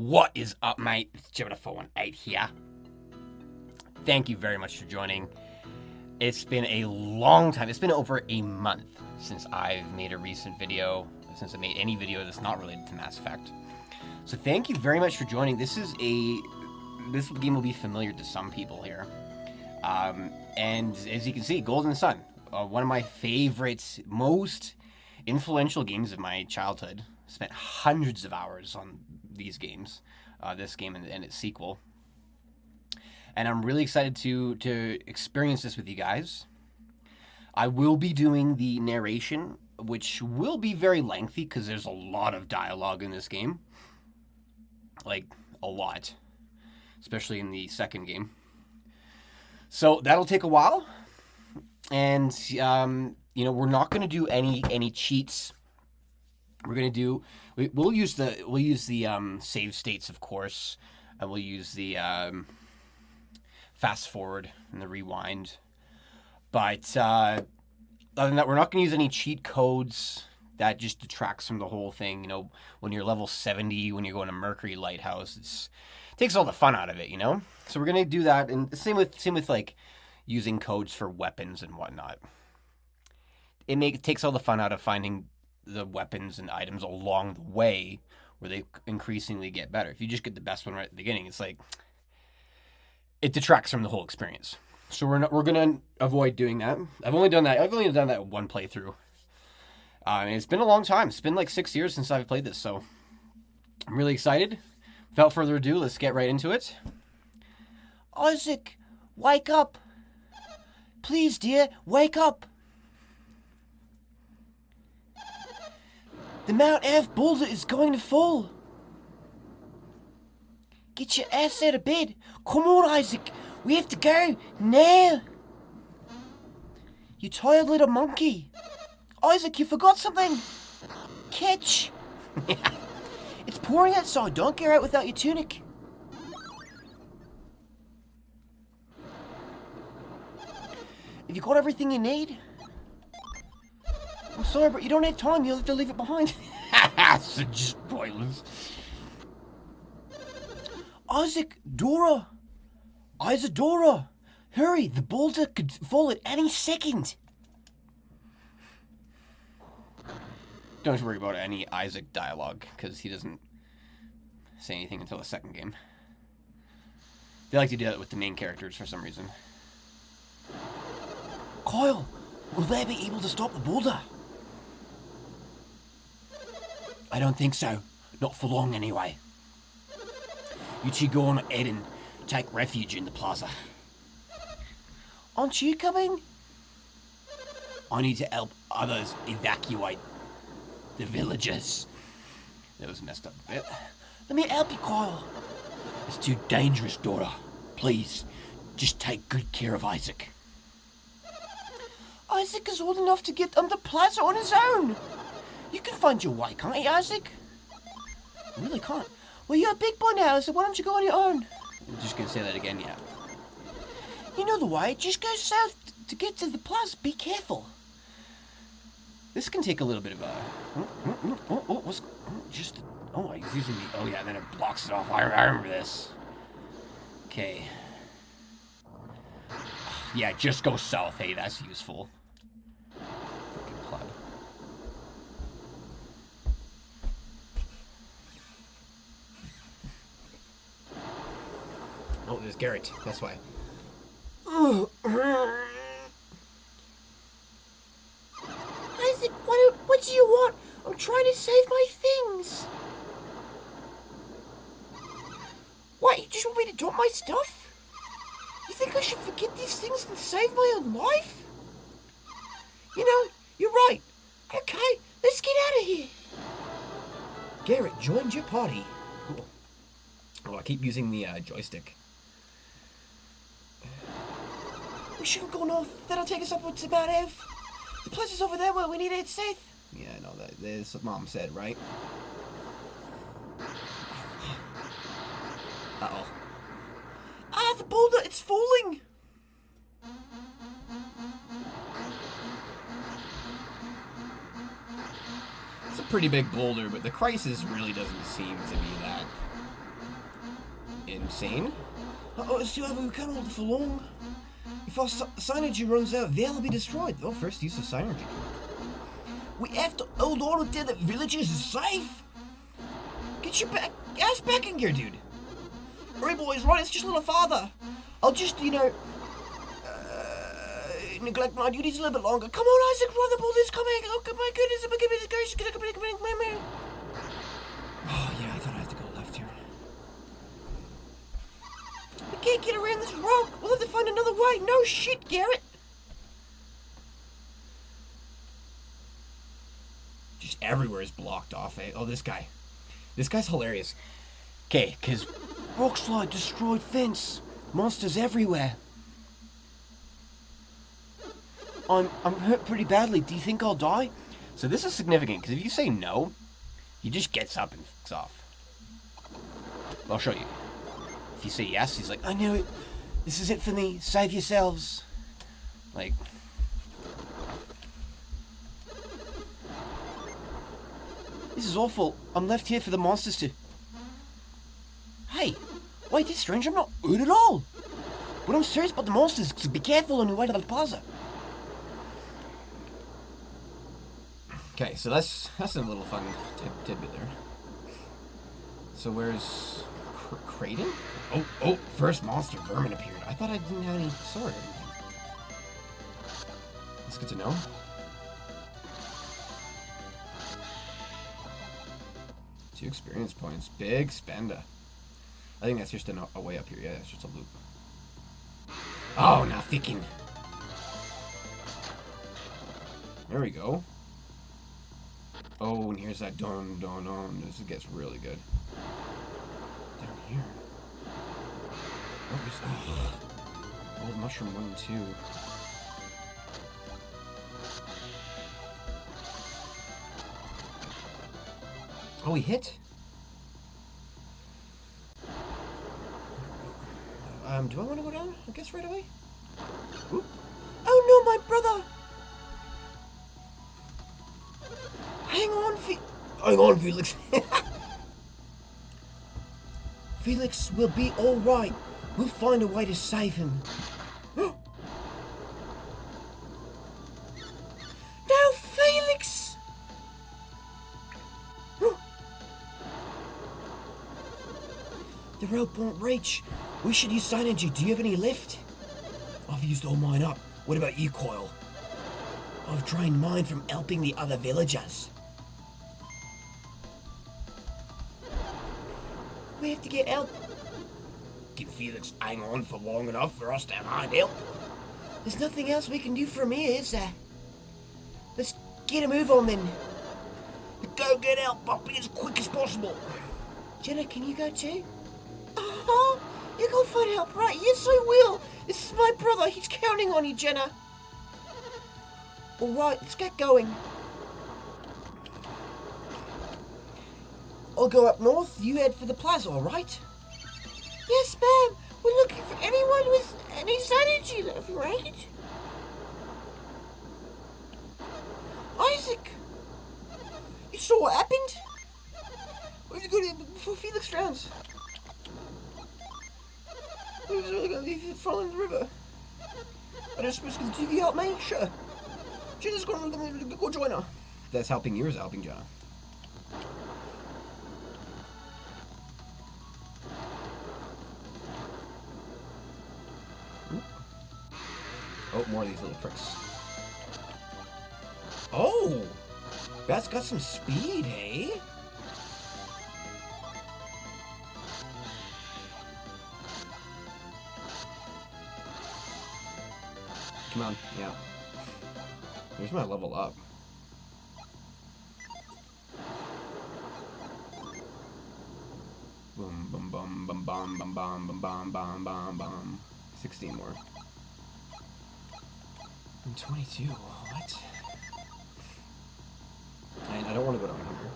What is up, mate? It's Gemini418 here. Thank you very much for joining. It's been a long time. It's been over a month since I've made a recent video, since I made any video that's not related to Mass Effect. So thank you very much for joining. This game will be familiar to some people here. And as you can see, Golden Sun, one of my favorite, most influential games of my childhood. Spent hundreds of hours on these games, this game and its sequel. And I'm really excited to experience this with you guys. I will be doing the narration, which will be very lengthy because there's a lot of dialogue in this game. Like, a lot. Especially in the second game. So that'll take a while. And, we're not going to do any cheats. We're gonna do. We'll use the save states, of course, and we'll use the fast forward and the rewind. But other than that, we're not gonna use any cheat codes. That just detracts from the whole thing. You know, when you're level 70, when you're going to Mercury Lighthouse, it takes all the fun out of it. You know. So we're gonna do that, and same with like using codes for weapons and whatnot. It takes all the fun out of finding the weapons and items along the way where they increasingly get better. If you just get the best one right at the beginning, it's like it detracts from the whole experience. So we're gonna avoid doing that. I've only done that one playthrough. And it's been a long time. It's been like 6 years since I've played this, so I'm really excited. Without further ado, let's get right into it. Isaac, wake up! Please, dear, wake up! The Mount F boulder is going to fall. Get your ass out of bed. Come on, Isaac. We have to go now. You tired little monkey. Isaac, you forgot something. Catch. It's pouring outside. Don't go out without your tunic. Have you got everything you need? I'm sorry, but you don't have time. You'll have to leave it behind. Such spoilers. Dora. Isadora. Hurry, the boulder could fall at any second. Don't worry about any Isaac dialogue, because he doesn't say anything until the second game. They like to do that with the main characters for some reason. Kyle, will they be able to stop the boulder? I don't think so. Not for long, anyway. You two go on ahead and take refuge in the plaza. Aren't you coming? I need to help others evacuate the villagers. That was messed up a bit. Let me help you, Kyle. It's too dangerous, Dora. Please, just take good care of Isaac. Isaac is old enough to get on the plaza on his own. You can find your way, can't you, Isaac? I really can't. Well, you're a big boy now, so why don't you go on your own? I'm just going to say that again, yeah. You know the way. Just go south to get to the plaza. Be careful. This can take a little bit of a... he's using the... Oh, yeah, then it blocks it off. I remember this. Okay. Yeah, just go south. Hey, that's useful. Fucking pleb. Oh, there's Garrett. That's why. Isaac, what do you want? I'm trying to save my things. What, you just want me to drop my stuff? You think I should forget these things and save my own life? You know, you're right. Okay, let's get out of here. Garrett joined your party. Cool. Oh, I keep using the joystick. We shouldn't go north. That'll take us upwards to Mount F. The place is over there where we need it safe. Yeah, I know that. That's what Mom said, right? Uh-oh. Ah, the boulder! It's falling! It's a pretty big boulder, but the crisis really doesn't seem to be that insane. Still, we can't hold it for long. If our synergy runs out, they'll be destroyed. Oh, first use of synergy. We have to hold on until the villagers is safe. Get your ass back in here, dude. Alright, boys, right, it's just a little farther. I'll just, neglect my duties a little bit longer. Come on, Isaac, brother, pull this coming. Oh, my goodness, come on. Oh, yeah, I thought I had to go left here. We can't get around this rock. We'll have to find another way. No shit, Garrett. Just everywhere is blocked off, eh? Oh, this guy. This guy's hilarious. Okay, because rockslide, destroyed fence. Monsters everywhere. I'm hurt pretty badly. Do you think I'll die? So this is significant, because if you say no, he just gets up and fucks off. I'll show you. If you say yes, he's like, I knew it. This is it for me. Save yourselves. Like... This is awful. I'm left here for the monsters to... Hey! Wait, this strange. I'm not hurt at all. But I'm serious about the monsters, so be careful on your way to the plaza. Okay, so that's a little fun tidbit there. So where's Creighton? Oh, first monster vermin appeared. I thought I didn't have any sword or anything. That's good to know. 2 experience points. Big spender. I think that's just a way up here. Yeah, it's just a loop. Oh, now thinking. There we go. Oh, and here's that don. This gets really good. Down here. Oh, old mushroom 1 and 2. Oh, he hit. Do I want to go down? I guess right away. Oop. Oh no, my brother! Hang on, Felix. Felix will be all right. We'll find a way to save him. No, Felix! The rope won't reach. We should use synergy. Do you have any left? I've used all mine up. What about you, Coil? I've drained mine from helping the other villagers. We have to get help. Can Felix hang on for long enough for us to find help? There's nothing else we can do from here, is there? Let's get a move on then. Go get help, Poppy, as quick as possible. Jenna, can you go too? You go find help, right? Yes, I will. This is my brother. He's counting on you, Jenna. All right, let's get going. I'll go up north. You head for the plaza, all right? Yes, ma'am. We're looking for anyone with any synergy left, right? Isaac, you saw what happened? Where'd you go before Felix drowns? He was really going to be falling in the river. I don't suppose the TV help me? Sure. Jenna's going to go join her. That's helping you or is it helping Jenna? Oh, more of these little pricks. Oh! That's got some speed, hey? Come on, yeah. There's my level up. Boom, bum, bum, bum, bum, bum, bum, bum, bum, bum, bum, bum. 16 more. And 22. What? I don't want to go down here.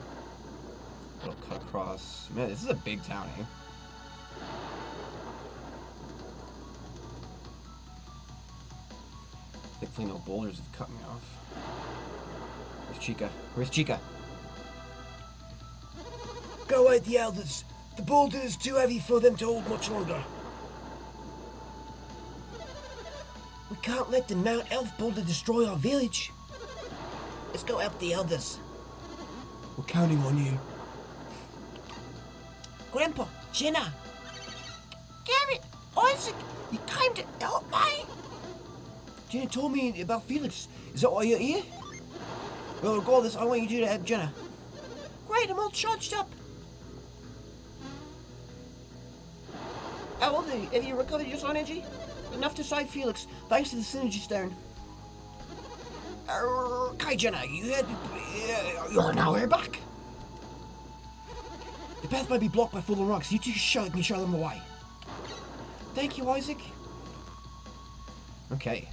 It'll cut across. Man, this is a big town, eh? Thankfully, no boulders have cut me off. Where's Chica? Where's Chica? Go away, the elders. The boulder is too heavy for them to hold much longer. We can't let the Mount Elf boulder destroy our village. Let's go help the elders. We're counting on you. Grandpa, Jenna, Garrett, Isaac, you came to help me. Jenna told me about Felix. Is that why you're here? Well, regardless, I want you to help Jenna. Great, I'm all charged up. How old are you? Have you recovered your soul energy? Enough to save Felix, thanks to the synergy stone. Okay, Jenna, you're now here back. The path might be blocked by fallen rocks. You two can show them the way. Thank you, Isaac. Okay.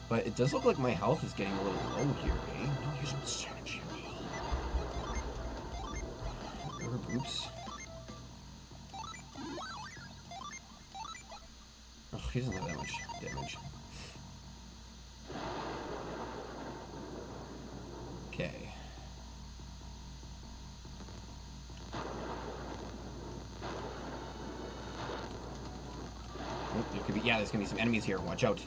But it does look like my health is getting a little low here, eh? No use of synergy. Oops. Oh, he doesn't have that much damage. Okay. Oh, there's gonna be some enemies here. Watch out.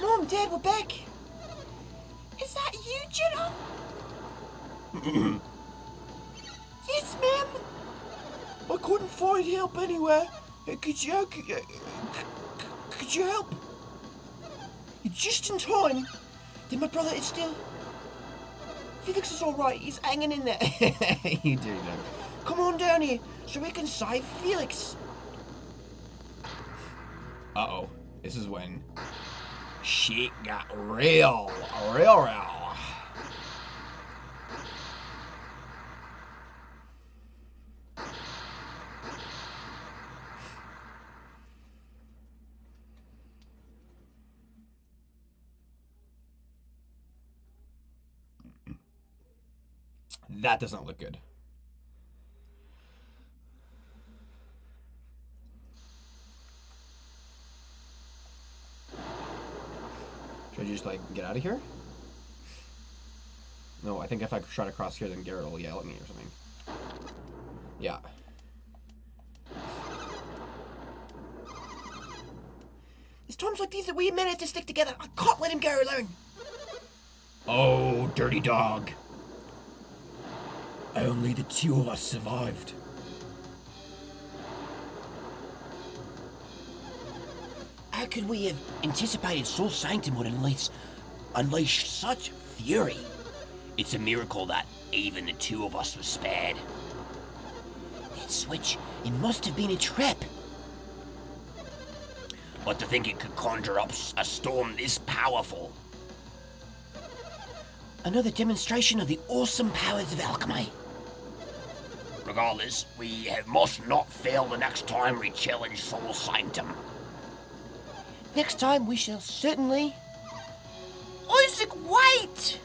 Mom, Dad, we're back. Is that you, Jenna? Yes, ma'am. I couldn't find help anywhere. Could you help? You're just in time. Then my brother is still... Felix is alright. He's hanging in there. You do know. Come on down here so we can save Felix. Uh-oh. This is when shit got real. That doesn't look good. Should I just, like, get out of here? No, I think if I try to cross here, then Garrett will yell at me or something. Yeah. It's times like these that we men have to stick together. I can't let him go alone. Oh, dirty dog. Only the two of us survived. How could we have anticipated Sanctum would unleash such fury? It's a miracle that even the two of us were spared. That switch, it must have been a trap. But to think it could conjure up a storm this powerful. Another demonstration of the awesome powers of alchemy. Regardless, we must not fail the next time we challenge Sanctum. Next time we shall certainly... Isaac, wait!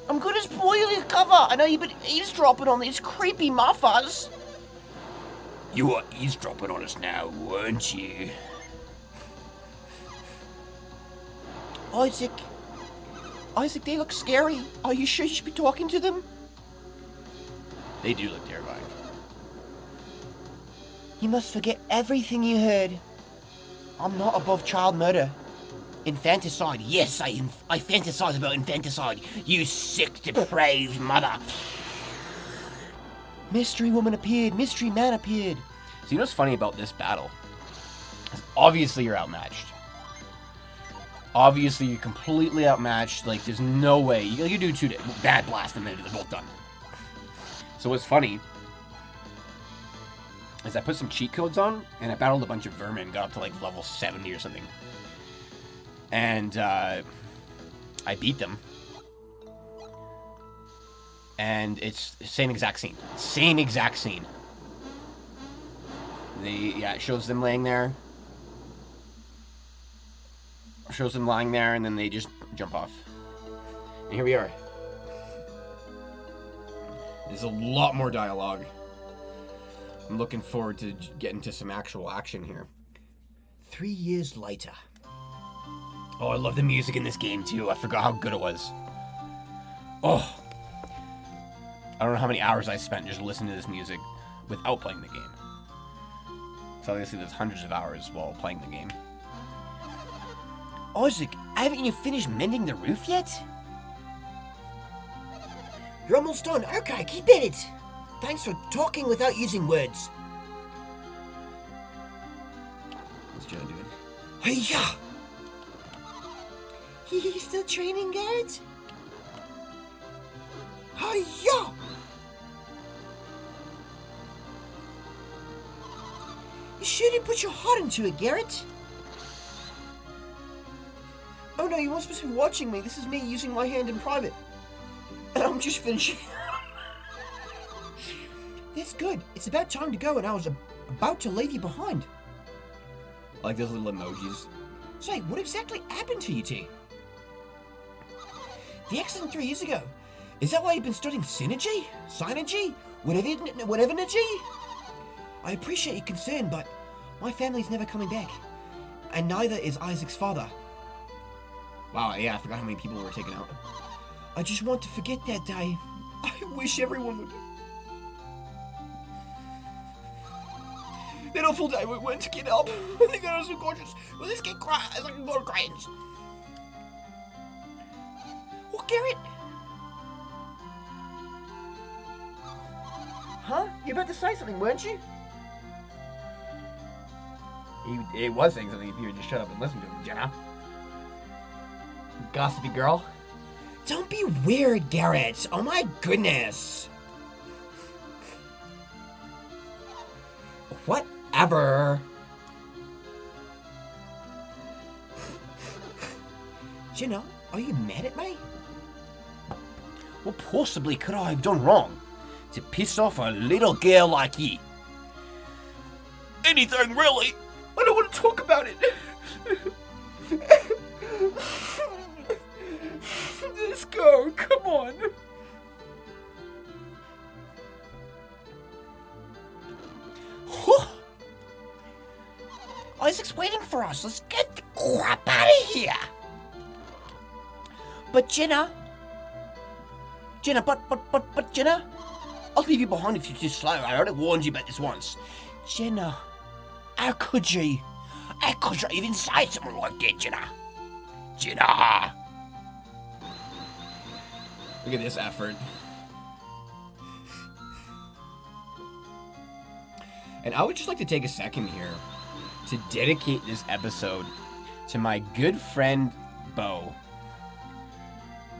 I'm gonna spoil your cover. I know you've been eavesdropping on these creepy muffers. You are eavesdropping on us now, weren't you? Isaac, they look scary. Are you sure you should be talking to them? They do look terrifying. You must forget everything you heard. I'm not above child murder. Infanticide. Yes, I fantasize about infanticide. You sick, depraved mother. Mystery woman appeared. Mystery man appeared. So you know what's funny about this battle? Obviously you're outmatched. Obviously you're completely outmatched. Like there's no way. You do two bad blasts and they're both done. So what's funny is I put some cheat codes on, and I battled a bunch of vermin, got up to like level 70 or something. And I beat them. And it's the same exact scene. Same exact scene. It shows them laying there. Shows them lying there, and then they just jump off. And here we are. There's a lot more dialogue. I'm looking forward to getting to some actual action here. 3 years later. Oh, I love the music in this game, too. I forgot how good it was. Oh. I don't know how many hours I spent just listening to this music without playing the game. So obviously there's hundreds of hours while playing the game. Isaac, haven't you finished mending the roof yet? You're almost done. Okay, keep at it. Thanks for talking without using words. What's Jenna doing? Hey-ya! You still training, Garrett? Hi-ya! You shouldn't put your heart into it, Garrett. Oh no, you weren't supposed to be watching me. This is me using my hand in private. And I'm just finishing. That's good. It's about time to go and I was about to leave you behind. I like those little emojis. Say, what exactly happened to you two? The accident 3 years ago. Is that why you've been studying synergy? Synergy? Whatever energy? I appreciate your concern, but my family's never coming back. And neither is Isaac's father. Wow, yeah, I forgot how many people were taken out. I just want to forget that day. I wish everyone would. That awful day we went to get help. I think I was so gorgeous. Well, let's get quiet. It's like more cranes. What, Garrett? Huh? You about to say something, weren't you? He was saying something if you would just shut up and listen to him, Jenna. Gossipy girl. Don't be weird, Garrett. Oh my goodness. Whatever. Jenna, are you mad at me? What possibly could I have done wrong to piss off a little girl like you? Anything, really. I don't want to talk about it. Let's go. Come on. Isaac's waiting for us. Let's get the crap out of here. But Jenna, Jenna, I'll leave you behind if you're too slow. I already warned you about this once. Jenna, how could you? How could you even say something like that, Jenna? Jenna! Look at this effort. And I would just like to take a second here to dedicate this episode to my good friend, Beau,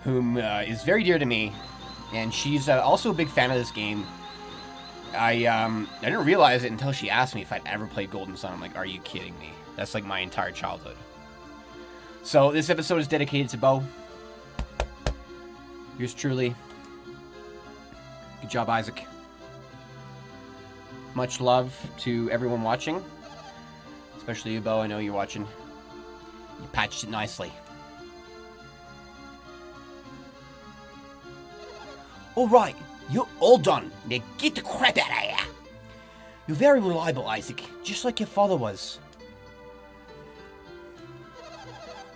whom is very dear to me, and she's also a big fan of this game. I didn't realize it until she asked me if I'd ever played Golden Sun. I'm like, are you kidding me? That's like my entire childhood. So this episode is dedicated to Beau. Yours truly. Good job, Isaac. Much love to everyone watching. Especially you, Beau. I know you're watching. You patched it nicely. Alright, you're all done. Now get the crap out of here. You're very reliable, Isaac, just like your father was.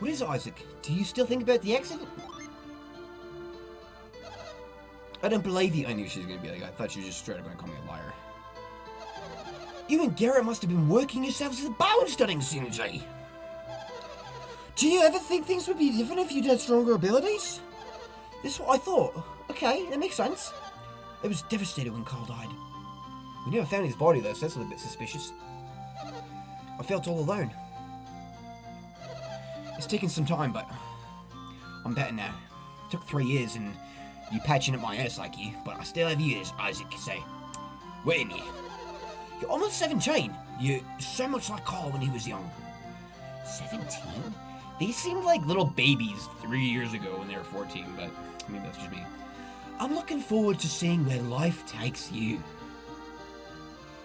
What is it, Isaac? Do you still think about the accident? I don't believe you. I knew she was going to be like, I thought she was just straight up going to call me a liar. You and Garrett must have been working yourselves to the bone studying synergy. Do you ever think things would be different if you'd had stronger abilities? This is what I thought. Okay, that makes sense. I was devastated when Carl died. We never found his body though, so that's a little bit suspicious. I felt all alone. It's taken some time, but I'm better now. It took 3 years and you patching up my ass like you, but I still have you as Isaac, so wait a minute. You're almost 17. You're so much like Carl when he was young. 17? They seemed like little babies 3 years ago when they were 14, but I mean, that's just me. I'm looking forward to seeing where life takes you.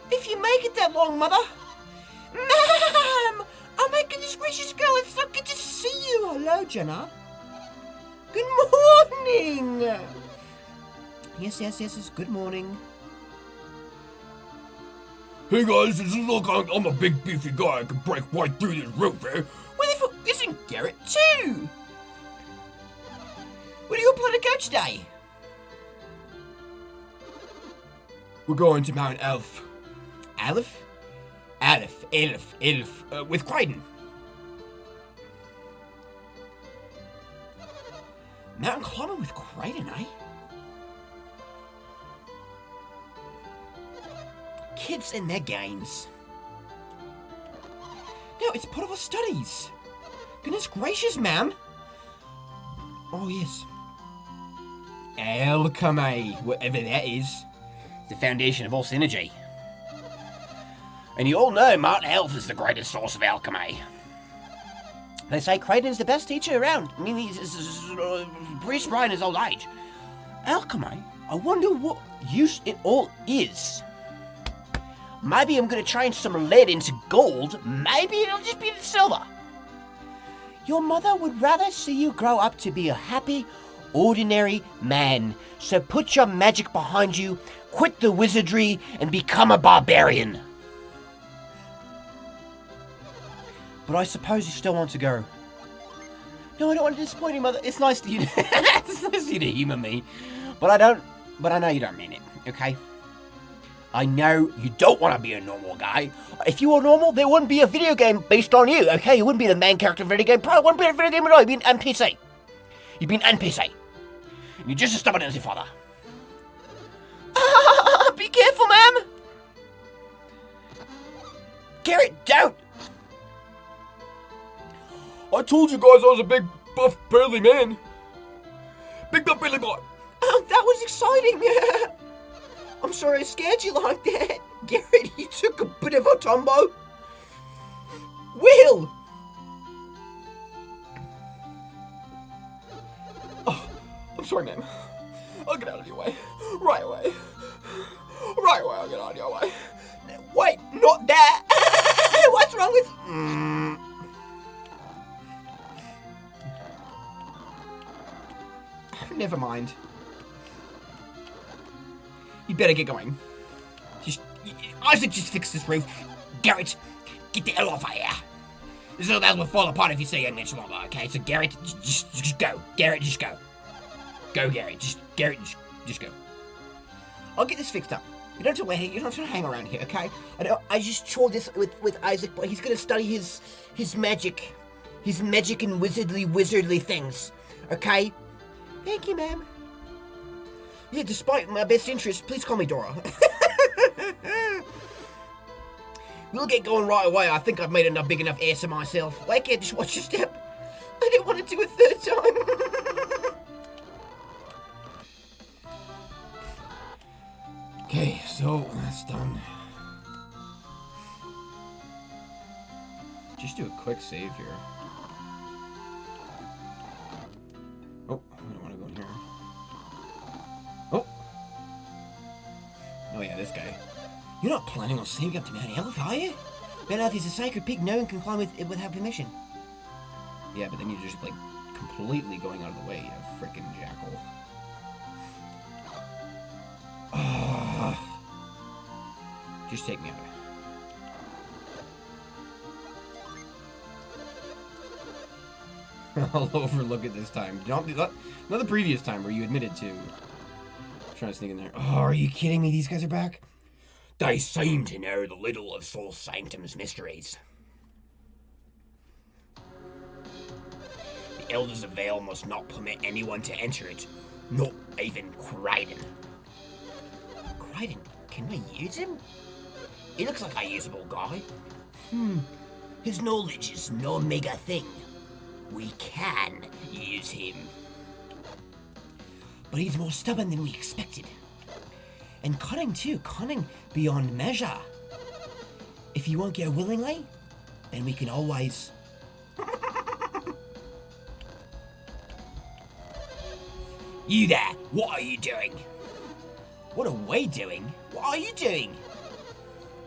If you make it that long, Mother. Ma'am! Oh my goodness gracious, girl, it's so good to see you. Hello, Jenna. Good morning. Yes, good morning. Hey guys, this is look, I'm a big beefy guy. I can break right through this roof, eh? Where the fuck isn't Garrett too? Where do you play to go today? We're going to Mount Elf. Aleph? Aleph, with Crichton. Mountain climbing with Crichton, eh? Kids and their games. No, it's part of our studies. Goodness gracious, ma'am. Oh, yes. Alchemy, whatever that is. The foundation of all synergy. And you all know Martin Elf is the greatest source of alchemy. They say Crichton's the best teacher around. I mean, he's Bruce Bryan is old age. Alchemy? I wonder what use it all is. Maybe I'm going to change some lead into gold. Maybe it'll just be silver. Your mother would rather see you grow up to be a happy, ordinary man. So put your magic behind you, quit the wizardry, and become a barbarian. But I suppose you still want to go. No, I don't want to disappoint you, Mother. It's nice to you. It's nice of you to humour me, but I know you don't mean it. Okay. I know you don't want to be a normal guy. If you were normal, there wouldn't be a video game based on you. Okay, you wouldn't be the main character of a video game. Probably wouldn't be a video game at all. You'd be an NPC. You'd be an NPC. And you're just as stubborn as your father. Be careful, ma'am. Garrett, don't. I told you guys I was a big, buff, burly man. Big buff, burly boy. Oh, that was exciting. I'm sorry I scared you like that. Garrett, you took a bit of a tumble. Will! Oh, I'm sorry, ma'am. I'll get out of your way. Right away. Right away, I'll get out of your way. Wait, not that. What's wrong with... Never mind. You better get going. Isaac just fixed this roof. Garrett, get the hell off of here. This little house will fall apart if you stay here much longer, okay? So Garrett, just go. Garrett, just go. Go, Garrett. Just go. I'll get this fixed up. You don't have to wait. You don't have to hang around here, okay? I just chose this with Isaac, but he's gonna study his magic. His magic and wizardly things, okay? Thank you, ma'am. Yeah, despite my best interest, please call me Dora. We'll get going right away. I think I've made enough big enough ass of myself. Wake up, just watch your step. I didn't want to do a third time. Okay, so that's done. Just do a quick save here. Oh, I don't want to go in here. Oh! Oh yeah, this guy. You're not planning on saving up to Mount Aleph, are you? Mount Aleph is a sacred peak no one can climb without permission. Yeah, but then you're just like completely going out of the way, you freaking jackal. Just take me out. I'll overlook it this time. Not the previous time where you admitted to trying to sneak in there. Oh, are you kidding me? These guys are back? They seem to know the little of Soul Sanctum's mysteries. The Elders of Vale must not permit anyone to enter it, not even Crichton. Crichton? Can we use him? He looks like a usable guy. His knowledge is no mega thing. We can use him. But he's more stubborn than we expected. And cunning too, cunning beyond measure. If you won't go willingly, then we can always... You there, what are you doing? What are we doing? What are you doing?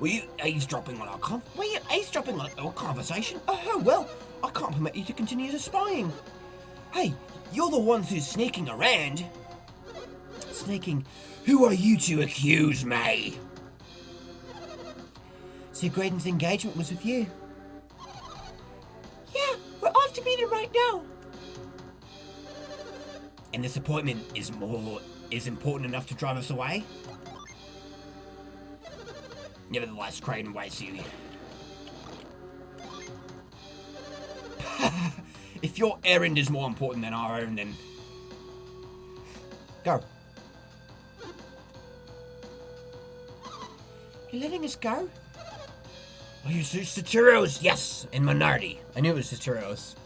Were you eavesdropping on our conversation? Oh, well, I can't permit you to continue the spying. Hey, you're the ones who's sneaking around. Sneaking? Who are you to accuse me? So Graydon's engagement was with you? Yeah, we're off to meet him right now. And this appointment is important enough to drive us away? Nevertheless, Kraden waits you. If your errand is more important than our own, then go. You're letting us go? Oh, you Satiros, yes, and Minardi. I knew it was Satiros.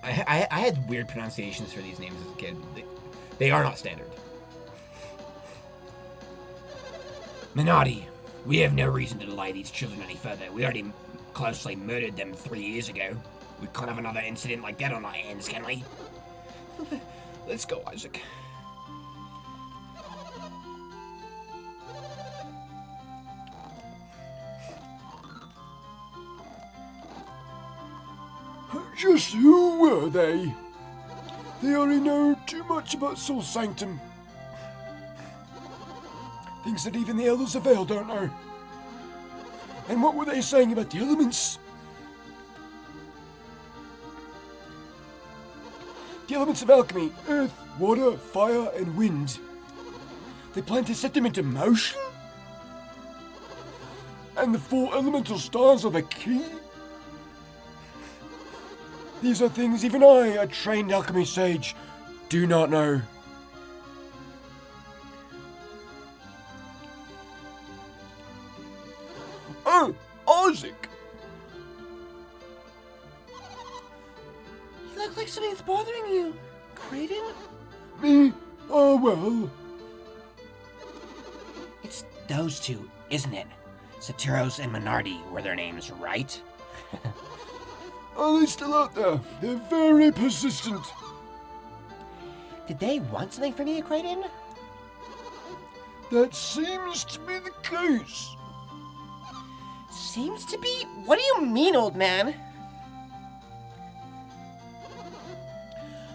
I had weird pronunciations for these names as a kid. They are not standard. Minardi, we have no reason to delay these children any further. We already closely murdered them 3 years ago. We can't have another incident like that on our hands, can we? Let's go, Isaac. Just who were they? They already know too much about Soul Sanctum. Things that even the Elders of Vale don't know. And what were they saying about the elements? The elements of alchemy: earth, water, fire, and wind. They plan to set them into motion? And the 4 elemental stars are the key? These are things even I, a trained alchemy sage, do not know. Oh, Isaac! You look like something's bothering you, Kraden. Me? Oh, well. It's those two, isn't it? Satiros and Minardi were their names, right? Are they still out there? They're very persistent. Did they want something from you, Kraden? That seems to be the case. Seems to be? What do you mean, old man?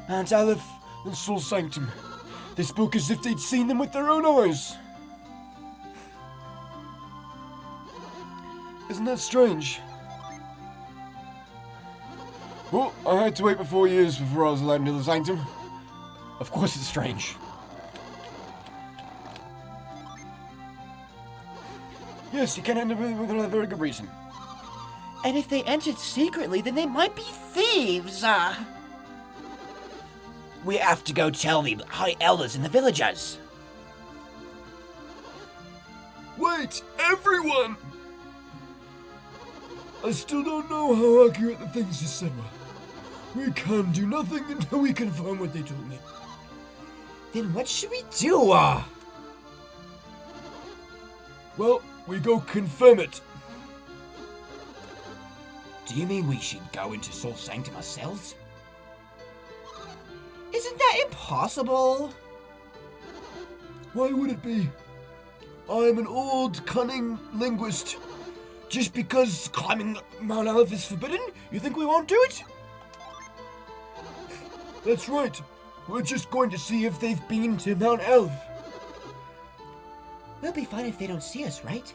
Mount Aleph and Soul Sanctum. They spoke as if they'd seen them with their own eyes. Isn't that strange? Well, I had to wait for 4 years before I was allowed into the Sanctum. Of course it's strange. Yes, you can end up with a very good reason. And if they entered secretly, then they might be thieves, We have to go tell the high elders and the villagers. Wait, everyone! I still don't know how accurate the things you said were. We can do nothing until we confirm what they told me. Then what should we do, Well, we go confirm it. Do you mean we should go into Soul Sanctum ourselves? Isn't that impossible? Why would it be? I'm an old, cunning linguist. Just because climbing Mount Aleph is forbidden, you think we won't do it? That's right. We're just going to see if they've been to Mount Aleph. We'll be fine if they don't see us, right?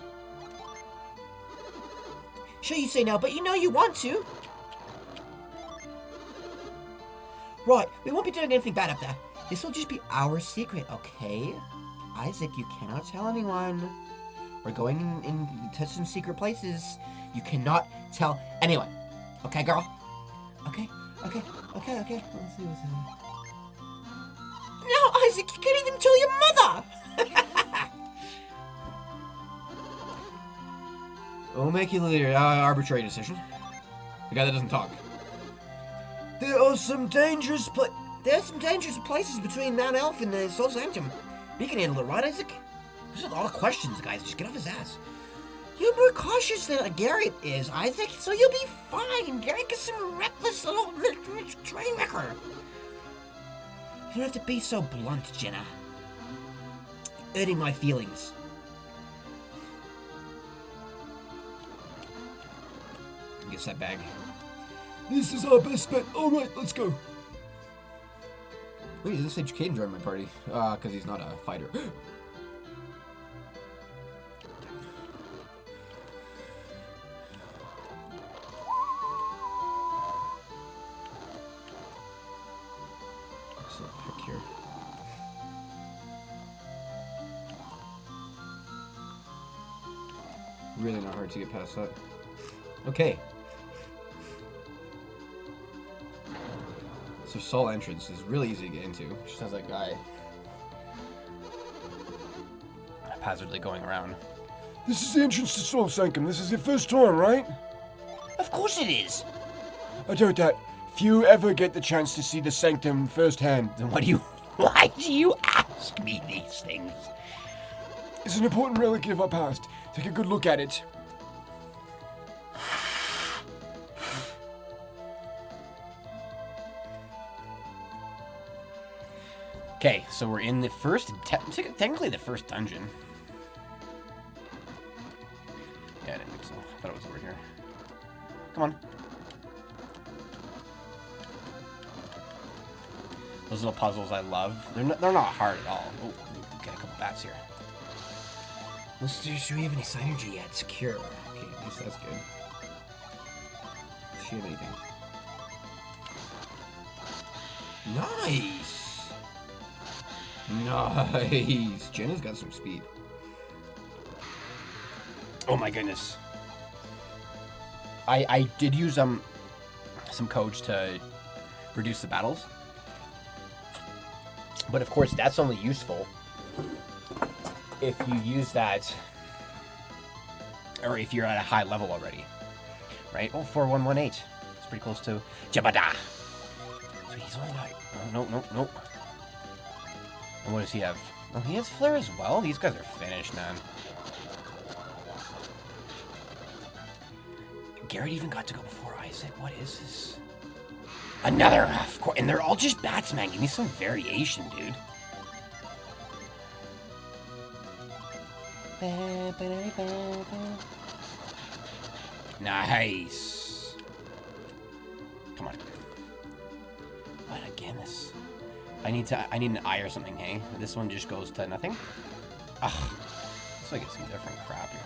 Sure, you say no, but you know you want to. Right, we won't be doing anything bad up there. This will just be our secret, okay? Isaac, you cannot tell anyone. We're going into some secret places. You cannot tell anyone. Okay, girl? Okay. Let's see what's happening. No, Isaac, you can't even tell your mother! We'll make you the arbitrary decision. The guy that doesn't talk. There are some dangerous places between Mount Aleph and the Soul Sanctum. We can handle it, right, Isaac? There's a lot of questions, guys. Just get off his ass. You're more cautious than Garrett is, Isaac, so you'll be fine. Garrett is some reckless little train wrecker. You don't have to be so blunt, Jenna. You're hurting my feelings. Gets that bag. This is our best bet. All right, let's go. Wait, does this say Caden join my party? Because he's not a fighter. Pick here. Really not hard to get past that. Okay. So Sol entrance is really easy to get into. Just has that guy haphazardly going around. This is the entrance to Sanctum. This is your first time, right? Of course it is. I doubt that. Few ever get the chance to see the Sanctum firsthand. Then why do you ask me these things? It's an important relic of our past. Take a good look at it. Okay, so we're in the first, technically the first dungeon. Yeah, I didn't think so. I thought it was over here. Come on. Those little puzzles I love. They're not hard at all. Oh, we got a couple bats here. Let's see, should we have any synergy yet? Secure. Okay, at least that's good. Does she have anything? Nice! Nice! Jenna's got some speed. Oh my goodness. I did use some codes to reduce the battles. But of course that's only useful if you use that, or if you're at a high level already. Right? Oh, 4118. It's pretty close to Jabada. So he's only not, no. And what does he have? Oh, he has flare as well? These guys are finished, man. Garrett even got to go before Isaac. What is this? Another, of course. And they're all just bats, man. Give me some variation, dude. Nice. Come on. What again? This. I need an eye or something, hey? This one just goes to nothing? Ugh. Let's like get some different crap here.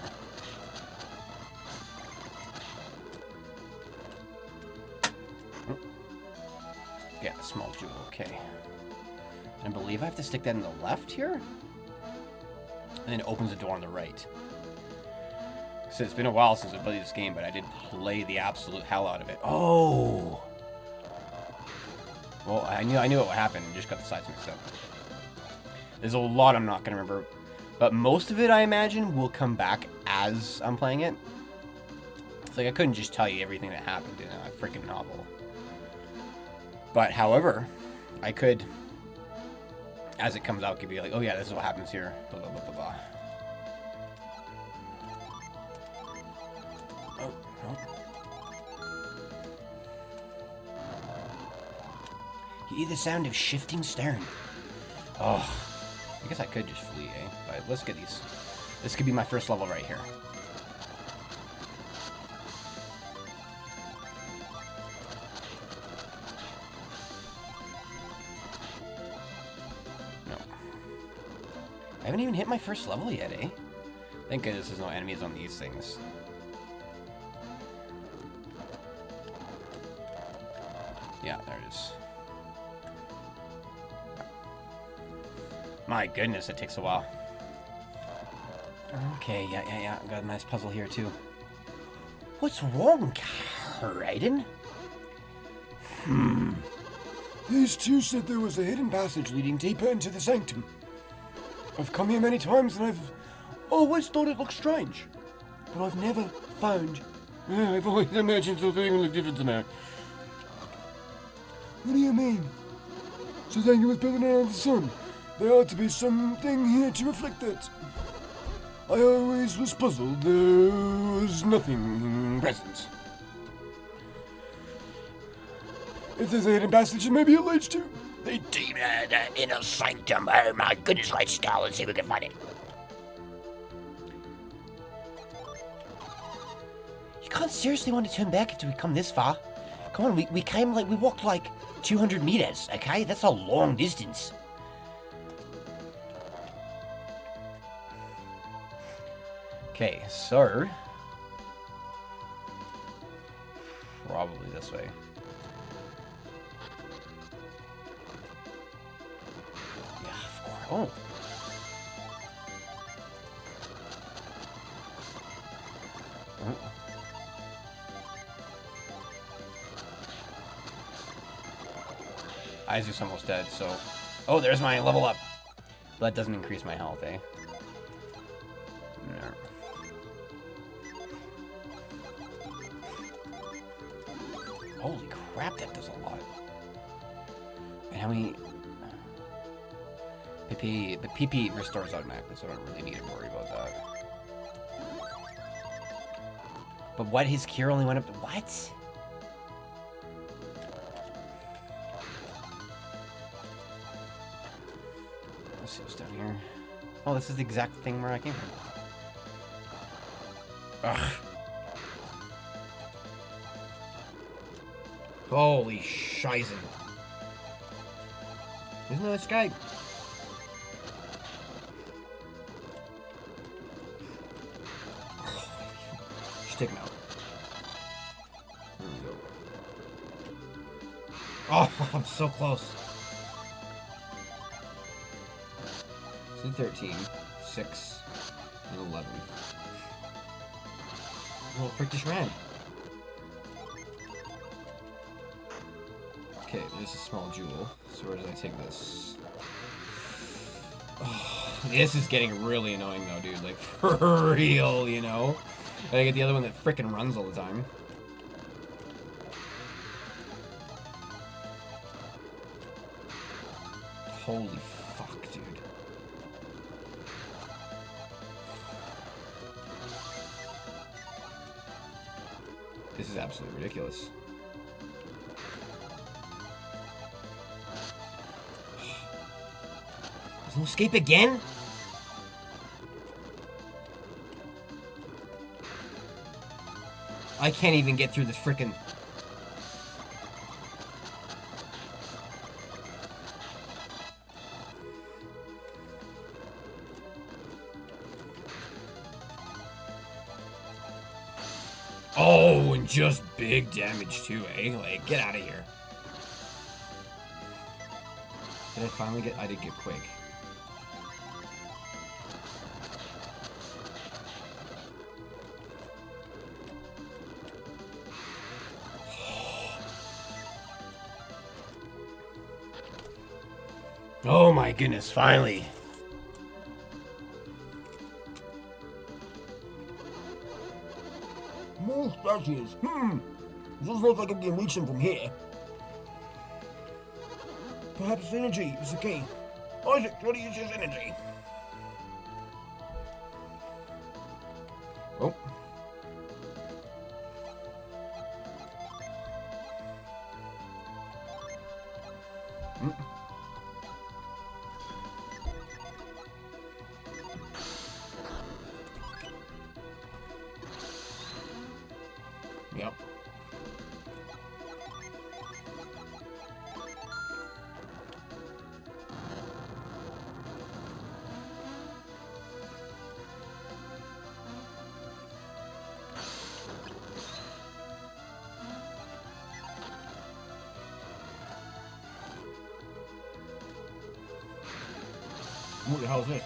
Yeah, the small jewel, okay. I believe I have to stick that in the left here? And then it opens the door on the right. So it's been a while since I played this game, but I did play the absolute hell out of it. Oh! Well, I knew what would happen, just got the sides mixed up. There's a lot I'm not going to remember, but most of it, I imagine, will come back as I'm playing it. It's like I couldn't just tell you everything that happened in a freaking novel. But, however, I could, as it comes out, give you like, oh yeah, this is what happens here, blah, blah, blah, blah, blah. Oh, no. You hear the sound of shifting stern. Oh, I guess I could just flee, eh? But let's get these. This could be my first level right here. No. I haven't even hit my first level yet, eh? Thank goodness there's no enemies on these things. Yeah, there it is. My goodness, it takes a while. Okay, yeah. Got a nice puzzle here, too. What's wrong, Raiden? These two said there was a hidden passage leading deeper into the Sanctum. I've come here many times and I've always thought it looked strange. But I've never found... Yeah, I've always imagined something would look different tonight. What do you mean? So Sanctum was built around the sun. There ought to be something here to reflect that. I always was puzzled. There was nothing present. If there's a hidden passage, it may be a ledge too. The demon inner sanctum. Oh my goodness, let's go and see if we can find it. You can't seriously want to turn back after we come this far. Come on, we walked like 200 meters, okay? That's a long distance. Okay, so... probably this way. Yeah, of course. Oh. Isaac's almost dead, so... Oh, there's my level up. But that doesn't increase my health, eh? No. Holy crap, that does a lot. And how many... PP... The PP restores automatically, so I don't really need to worry about that. But what? His cure only went up to... What? Let's see what's down here. Oh, this is the exact thing where I came from. Ugh. Holy shizen. There's no escape. Just take him out. There we go. Oh, I'm so close. So 13, 6, and 11. Little prick just ran. Okay, there's a small jewel. So where does I take this? Oh, this is getting really annoying though, dude. Like, for real, you know? I get the other one that frickin' runs all the time. Holy fuck, dude. This is absolutely ridiculous. There's no escape again? I can't even get through this frickin'... Oh, and just big damage too, eh? Like, get out of here. Did I finally get... I did get quick. Oh my goodness, finally. More statues. Doesn't look like I can reach them from here. Perhaps energy is the key. Isaac, try to use his energy. Oh. Yep. What the hell is this?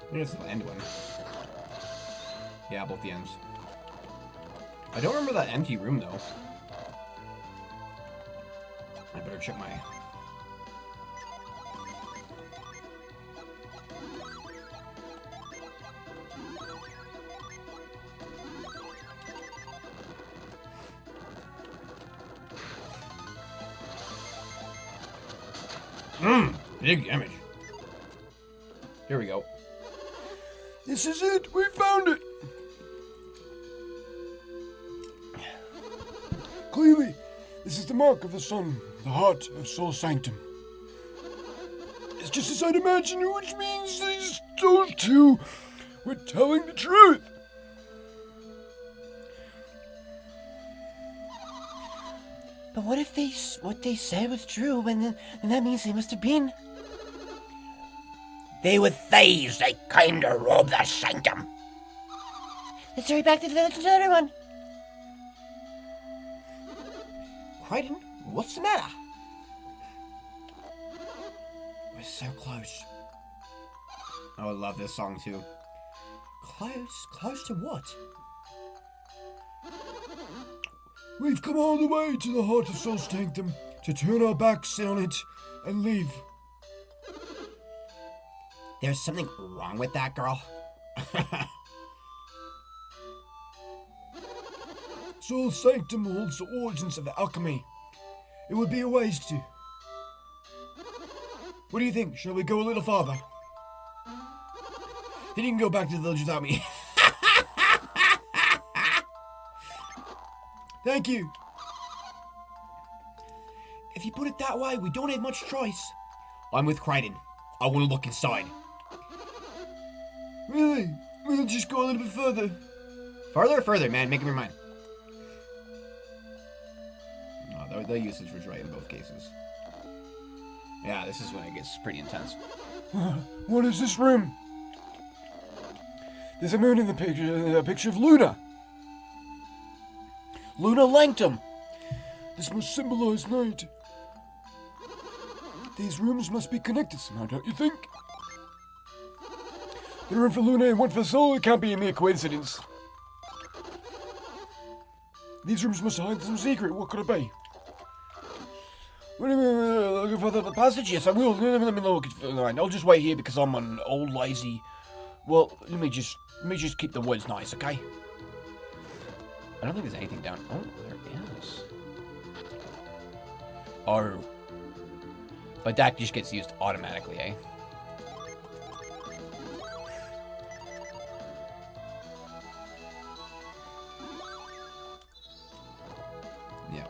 I think it's the end one. Yeah, both the ends. I don't remember that empty room though. I better check my... Big damage. Here we go. This is it! We found it! Clearly, this is the mark of the sun, the heart of Soul Sanctum. It's just as I'd imagined, which means those two were telling the truth. But what if what they said was true, and that means they must have been... They were thieves. They came to rob the Sanctum. Let's hurry back to the village and tell everyone. Crichton, what's the matter? We're so close. Oh, I love this song too. Close? Close to what? We've come all the way to the heart of Sanctum to turn our backs on it and leave. There's something wrong with that girl. Sanctum holds the origins of the alchemy. It would be a waste to. What do you think? Shall we go a little farther? Then you can go back to the village without me. Thank you. If you put it that way, we don't have much choice. I'm with Crichton. I want to look inside. Really? We'll just go a little bit further. Farther or further, man? Make up your mind. No, the usage was right in both cases. Yeah, this is when it gets pretty intense. What is this room? There's a moon in the picture, a picture of Luna. Luna Sanctum. This must symbolize night. These rooms must be connected somehow, don't you think? The room for Luna and one for Sol, it can't be a mere coincidence. These rooms must hide some secret. What could it be? Looking for the passage? Yes, I will. Let me look. Alright, I'll just wait here because I'm an old lazy. Well, let me just keep the woods nice, okay? I don't think there's anything down. Oh, there is. Oh. But that just gets used automatically, eh? Yeah.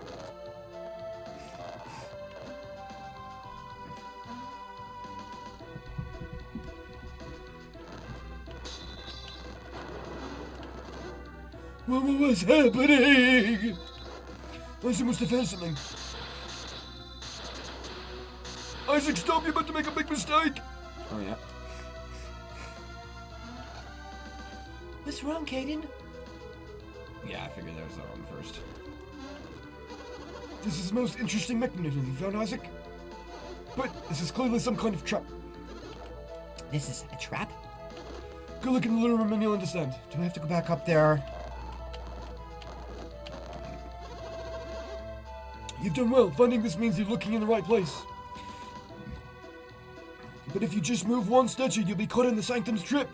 What's happening? Isaac must have found something. Isaac, stop! You're about to make a big mistake! Oh, yeah. What's wrong, Caden? Yeah, I figured there was that one first. This is the most interesting mechanism you found, Isaac. But this is clearly some kind of trap. This is a trap? Go look in the little room and you'll understand. Do I have to go back up there? You've done well. Finding this means you're looking in the right place. But if you just move one statue, you'll be caught in the Sanctum's trip.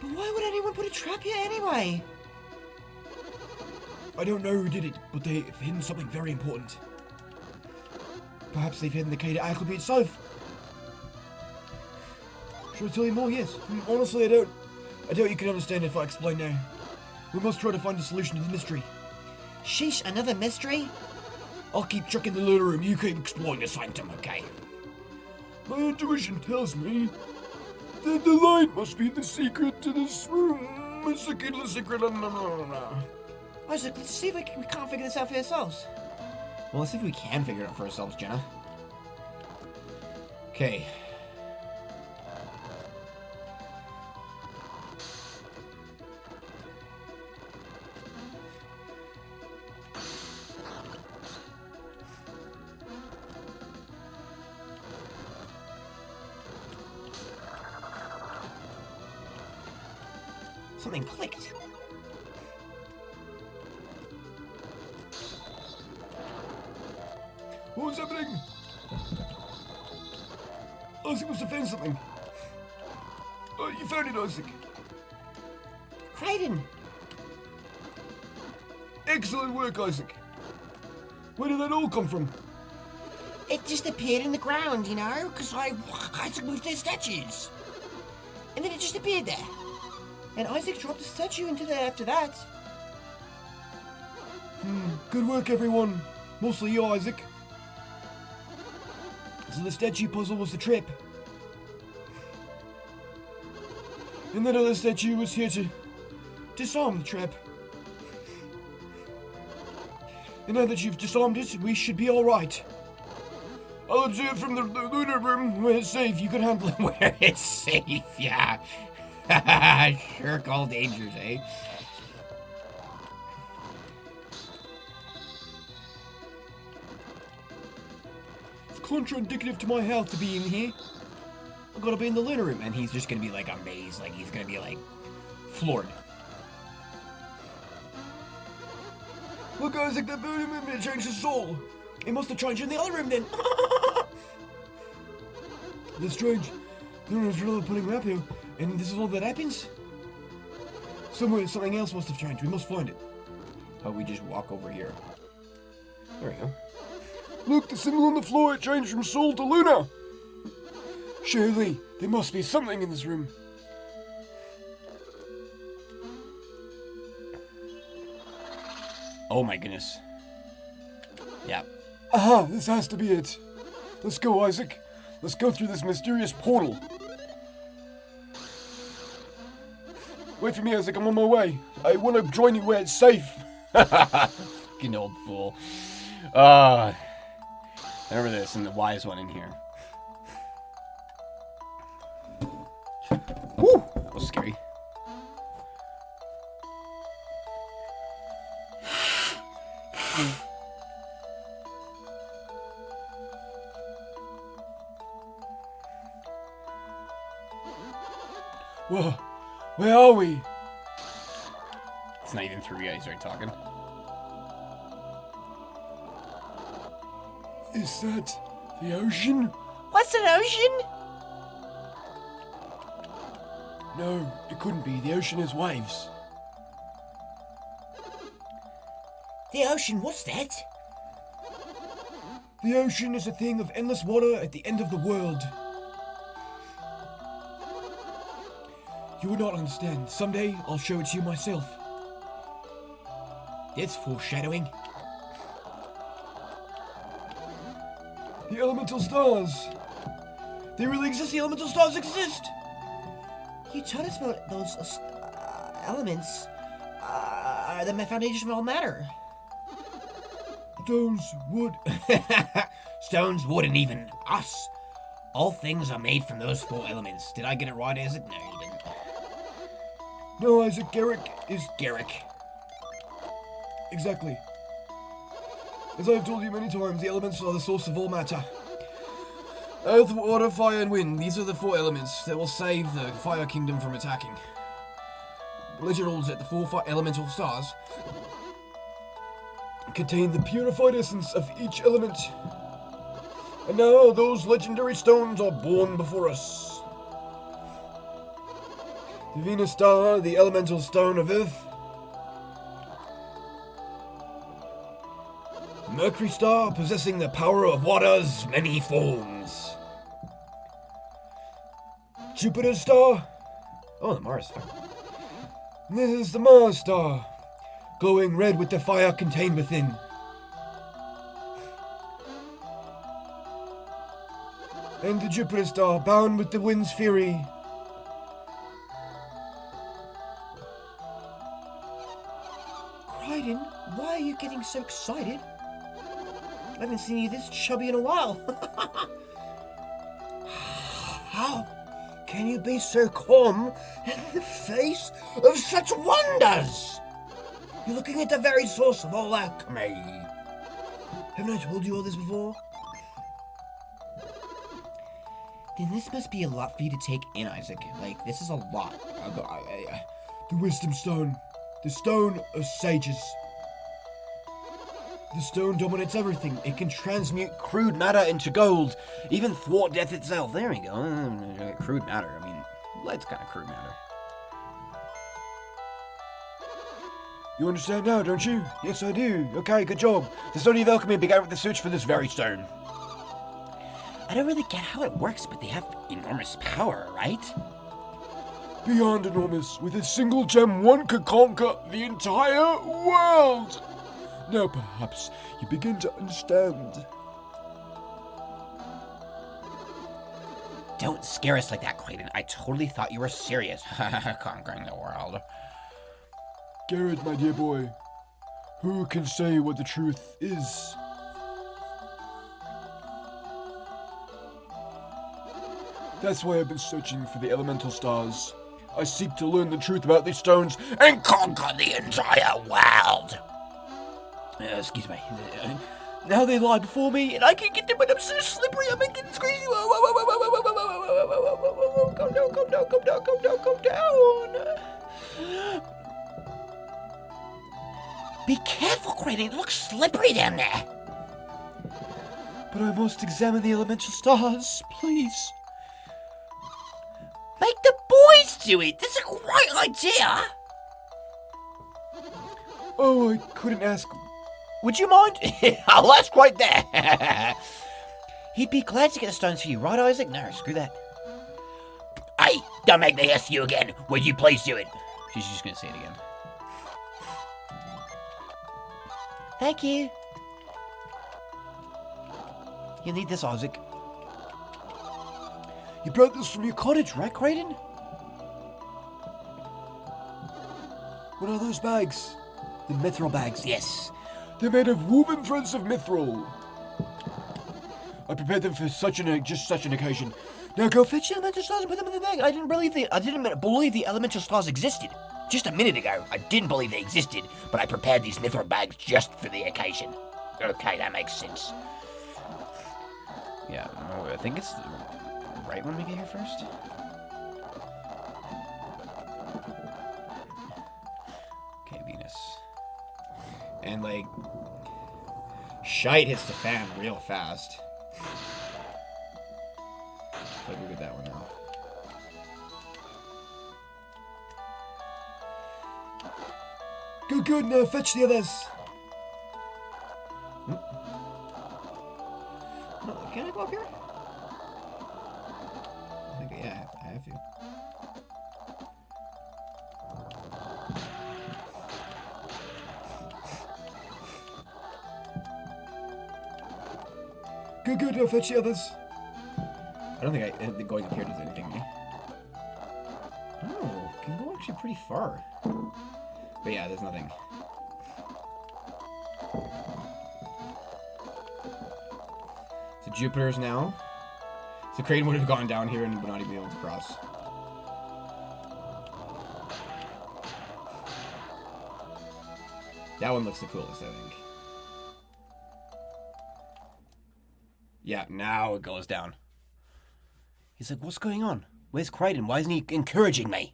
But why would anyone put a trap here anyway? I don't know who did it, but they've hidden something very important. Perhaps they've hidden the key to Jackalope itself. Should I tell you more? Yes. Honestly, I doubt you can understand if I explain now. We must try to find a solution to the mystery. Sheesh, another mystery? I'll keep checking the little room. You keep exploring the Sanctum, okay? My intuition tells me that the light must be the secret to this room. The secret. Isaac, let's see if we can't figure this out for ourselves. Well, let's see if we can figure it out for ourselves, Jenna. Okay. Something clicked. What's happening? Isaac must have found something. Oh, you found it, Isaac. Crichton! Excellent work, Isaac. Where did that all come from? It just appeared in the ground, you know, because Isaac moved their statues. And then it just appeared there. And Isaac dropped the statue into there after that. Good work, everyone. Mostly you, Isaac. So the statue puzzle was the trip. And that other statue was here to disarm the trap. And now that you've disarmed it, we should be alright. I'll observe from the lunar room where it's safe. You can handle it. Where it's safe, yeah. Shirk all dangers, eh? It's contraindicative to my health to be in here. I've got to be in the lunar room. And he's just going to be, like, amazed. Like, he's going to be, like, floored. Look, Isaac, that building movement changed his soul. It must have changed in the other room then. That's strange. The lunar really putting me up here, and this is all that happens? Somewhere something else must have changed. We must find it. Oh, we just walk over here. There we go. Look, the symbol on the floor, it changed from Sol to Luna. Surely, there must be something in this room. Oh my goodness. Yeah. Aha, this has to be it. Let's go, Isaac. Let's go through this mysterious portal. Wait for me, Isaac, I'm on my way. I want to join you where it's safe. Fucking old fool. Remember this, and the wise one in here. Woo! That was scary. Whoa, where are we? It's not even through yet, he's already talking. Is that the ocean? What's an ocean? No, it couldn't be. The ocean is waves. The ocean, what's that? The ocean is a thing of endless water at the end of the world. You would not understand. Someday, I'll show it to you myself. It's foreshadowing. The elemental stars. They really exist. The elemental stars exist. You told us about those elements. Are the foundation of all matter. Stones, wood. Stones, wood, and even us. All things are made from those 4 elements. Did I get it right, Isaac? No, you didn't. No, Isaac, Garrick is... Garrick. Exactly. As I've told you many times, the elements are the source of all matter. Earth, water, fire, and wind. These are the 4 elements that will save the Fire Kingdom from attacking. Legend holds that the 4 elemental stars contain the purified essence of each element. And now those legendary stones are born before us. The Venus star, the elemental stone of Earth. Mercury star, possessing the power of water's many forms. Jupiter star. Oh, the Mars star. This is the Mars star, glowing red with the fire contained within. And the Jupiter star, bound with the wind's fury. Crichton, why are you getting so excited? I haven't seen you this chubby in a while. How can you be so calm in the face of such wonders? You're looking at the very source of all alchemy. Haven't I told you all this before? Then this must be a lot for you to take in, Isaac. Like, this is a lot. The wisdom stone. The stone of sages. The stone dominates everything. It can transmute crude matter into gold, even thwart death itself. There we go. Crude matter. I mean, light's kind of crude matter. You understand now, don't you? Yes, I do. Okay, good job. The study of alchemy began with the search for this very stone. I don't really get how it works, but they have enormous power, right? Beyond enormous. With a single gem, one could conquer the entire world. Now perhaps you begin to understand. Don't scare us like that, Clayton. I totally thought you were serious. Conquering the world. Garrett, my dear boy, who can say what the truth is? That's why I've been searching for the elemental stars. I seek to learn the truth about these stones and conquer the entire world. Excuse me. Now they lie before me, and I can't get them, but I'm so slippery, I'm making this crazy. Calm down, calm down, calm down, calm down, calm down. Be careful, Crane, it looks slippery down there. But I must examine the elemental stars, please. Make the boys do it, that's a great idea. Oh, I couldn't ask. Would you mind? I'll ask right there. He'd be glad to get the stones for you, right, Isaac? No, screw that. Hey, don't make me ask you again. Would you please do it? She's just gonna say it again. Thank you. You need this, Isaac. You brought this from your cottage, right, Creighton? What are those bags? The mithril bags, yes. They're made of woven threads of mithril. I prepared them for just such an occasion. Now go fetch the elemental stars and put them in the bag. I didn't believe the elemental stars existed. Just a minute ago, I didn't believe they existed, but I prepared these mithril bags just for the occasion. Okay, that makes sense. Yeah, I think it's right when we get here first. Okay, Venus. And, like, shite hits the fan real fast. Like, look at that one now. Good, now fetch the others. Can I go up here? I think, yeah, I have to. Good, now fetch the others. I don't think going up here does anything, eh? Oh, can go actually pretty far. But yeah, there's nothing. So Jupiter's now. So Kraden would have gone down here and would not even be able to cross. That one looks the coolest, I think. Yeah, now it goes down. He's like, what's going on? Where's Creighton? Why isn't he encouraging me?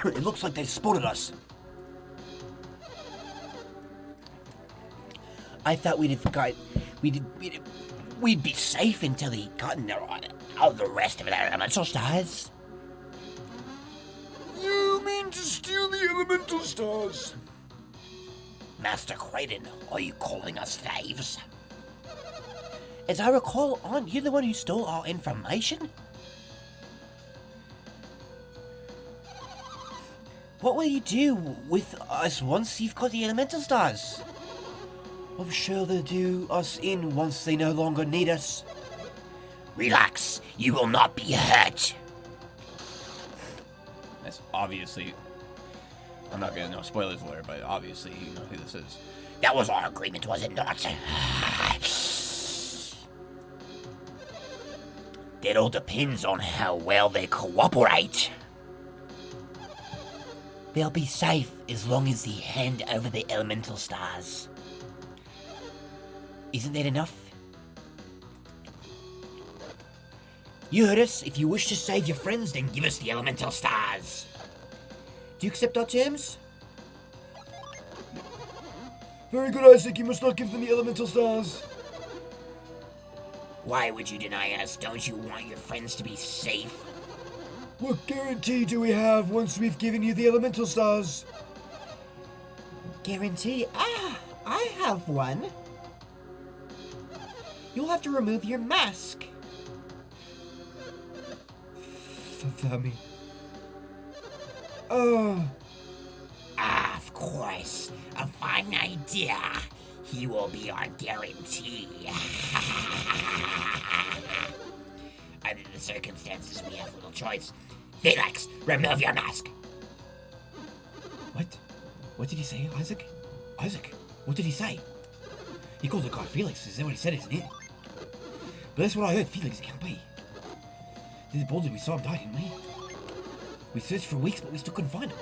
It looks like they've spotted us. I thought we'd be safe until he gotten all the rest of it elemental stars. You mean to steal the elemental stars? Master Creighton, are you calling us thieves? As I recall, aren't you the one who stole our information? What will you do with us once you've got the elemental stars? I'm sure they'll do us in once they no longer need us. Relax, you will not be hurt. That's obviously... I'm not gonna know spoilers alert, but obviously you know who this is. That was our agreement, was it not? That all depends on how well they cooperate. They'll be safe as long as they hand over the elemental stars. Isn't that enough? You heard us. If you wish to save your friends, then give us the elemental stars. Do you accept our terms? Very good, Isaac. You must not give them the elemental stars. Why would you deny us? Don't you want your friends to be safe? What guarantee do we have once we've given you the elemental stars? Guarantee? I have one. You'll have to remove your mask. Family. Oh. Of course. A fine idea. He will be our guarantee. Under the circumstances, we have little choice. Felix, remove your mask. What? What did he say, Isaac? Isaac, what did he say? He called the guy Felix, is that what he said, isn't it? But that's what I heard, Felix, it can't be. This boulder we saw him die, didn't we? We searched for weeks, but we still couldn't find him.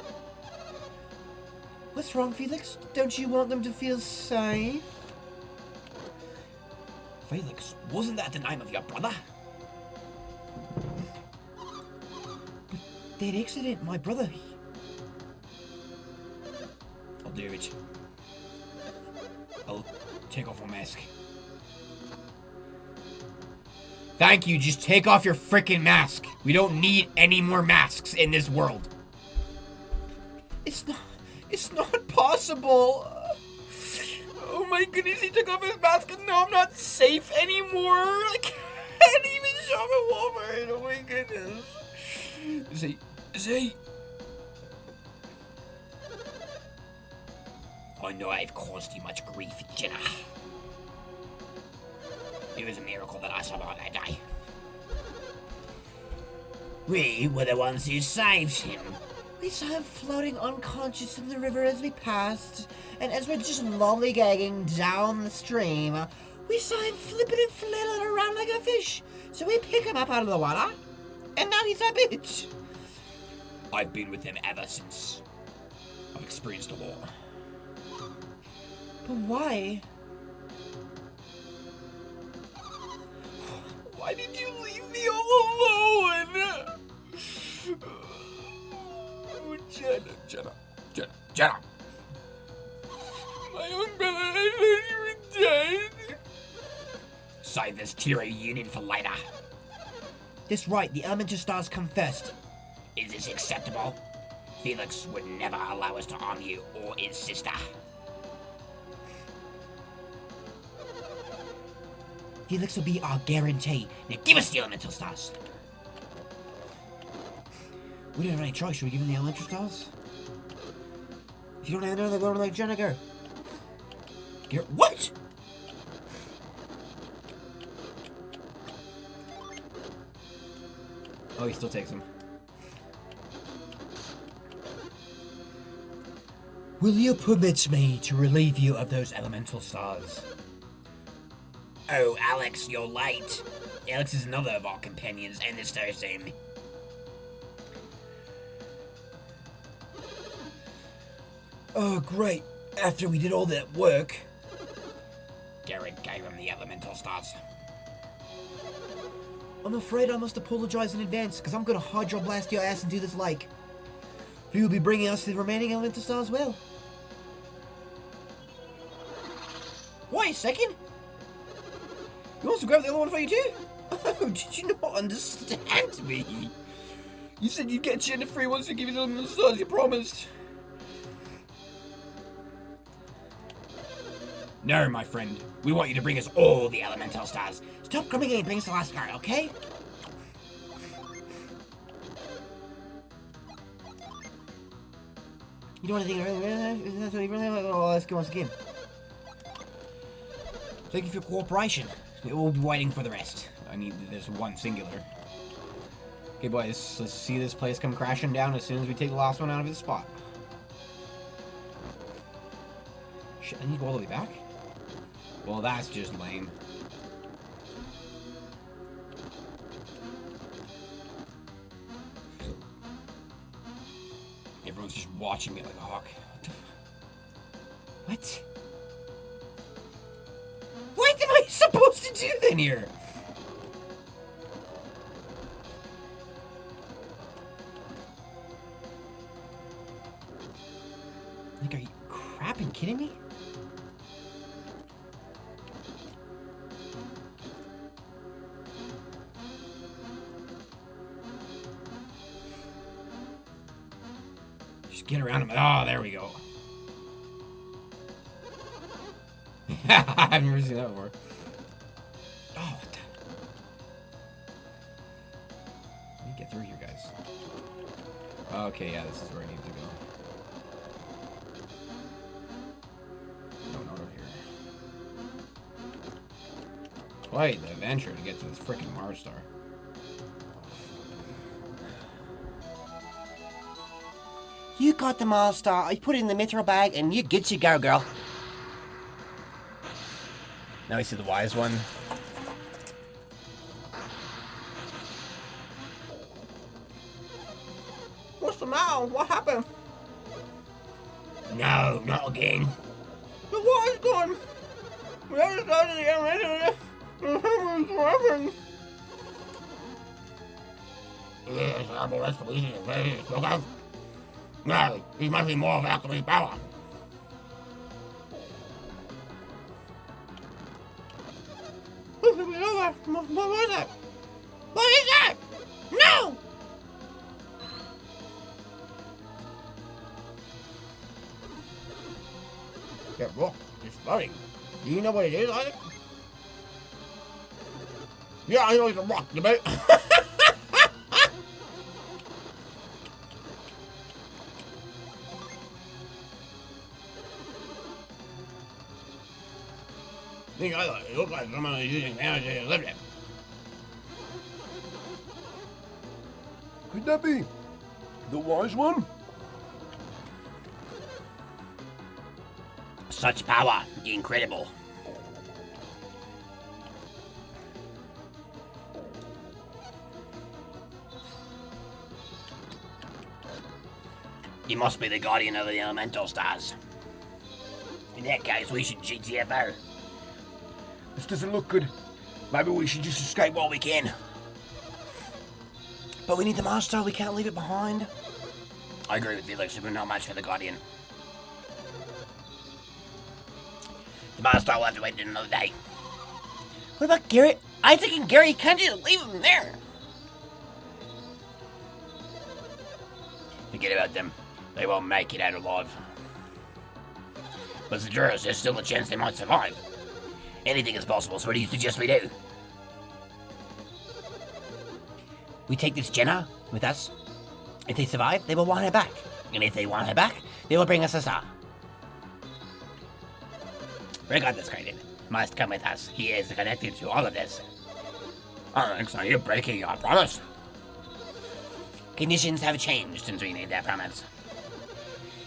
What's wrong, Felix? Don't you want them to feel safe? Felix, wasn't that the name of your brother? But that accident, my brother... I'll do it. I'll take off my mask. Thank you, just take off your frickin' mask. We don't need any more masks in this world. It's not possible. Oh my goodness, he took off his mask and now I'm not safe anymore. I can't even shove a Wolverine. Oh my goodness. Is he? I know I've caused you much grief, Jenna. It was a miracle that I survived that day. We were the ones who saved him. We saw him floating unconscious in the river as we passed, and as we're just lollygagging down the stream, we saw him flipping and flailing around like a fish. So we pick him up out of the water, and now he's our bitch. I've been with them ever since. I've experienced a war. But why? Why did you leave me all alone? Oh, Jenna. My own brother, I thought you were dead. Save this tier union for later. That's right, the elemental stars come first. Is this acceptable? Felix would never allow us to harm you or his sister. Felix will be our guarantee. Now give us the elemental stars. We don't have any choice. Should we give him the elemental stars? If you don't have another, go like Jennifer. What? Oh, he still takes them. Will you permit me to relieve you of those elemental stars? Oh, Alex, you're late. Alex is another of our companions, and this knows him. Oh, great. After we did all that work... Derek gave him the elemental stars. I'm afraid I must apologize in advance, because I'm going to hydroblast your ass into this lake. He will be bringing us the remaining elemental stars as well. Wait a second. You want to grab the other one for you too? Oh, did you not understand me? You said you'd get Jenna free once you give you the elemental stars, you promised. No, my friend. We want you to bring us all the elemental stars. Stop coming in and bring us the last card, okay? You don't want anything really? Oh, let's go once again. Thank you for your cooperation. We'll be waiting for the rest. I need this one singular. Okay, boys, let's see this place come crashing down as soon as we take the last one out of its spot. Shit, I need to go all the way back? Well, that's just lame. Everyone's just watching me like a hawk. What? What am I supposed to do then here? Like, are you crapping kidding me? Just get around him. Oh, there we go. I've never seen that before. Oh, what the... Let me get through here, guys. Okay, yeah, this is where I need to go. No, not over here. Quite the adventure to get to this frickin' Mars star. You got the master. I put it in the mithril bag, and you get your go, girl. Now we see the wise one. What's the matter? What happened? No, not again. The water's gone. We have to go to the elevator. Yes, horrible restoration of various spoke of. No, these must be more of alchemy's power. What was that? What is that? No! That rock is floating. Do you know what it is, Isaac? Yeah, I know it's a rock, you mate. It looks like someone is using energy to lift it. Could that be the wise one? Such power, incredible. You must be the guardian of the elemental stars. In that case, we should GTFO. This doesn't look good. Maybe we should just escape while we can. But we need the master. We can't leave it behind. I agree with Felix, we're not much for the guardian. The master will have to wait another day. What about Garrett? Isaac and Gary, can't you leave them there? Forget about them. They won't make it out alive. But there's still a chance they might survive. Anything is possible, so what do you suggest we do? We take this Jenna with us. If they survive, they will want her back. And if they want her back, they will bring us a star. Regardless, Kraden must come with us. He is connected to all of this. Alex, are you breaking your promise? Conditions have changed. Since we made that promise.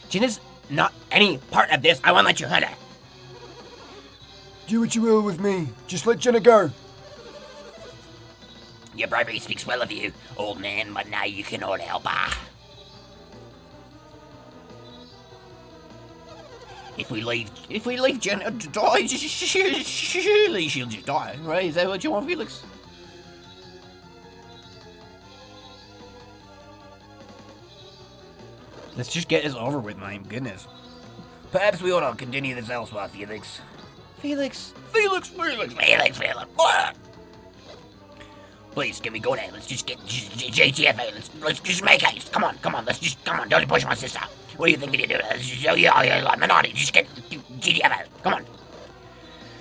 Jenna's not any part of this. I won't let you hurt her. Do what you will with me. Just let Jenna go. Your bravery speaks well of you, old man, but now you cannot help her. If we leave Jenna to die, surely she'll just die, right? Is that what you want, Felix? Let's just get this over with, my goodness. Perhaps we ought to continue this elsewhere, Felix. Felix. Please, can we go now? Let's just get JTFA. Let's just make haste. Come on. Come on. Don't push my sister. What do you think we need to do? Yeah, Menotti, just get GTFA. Come on.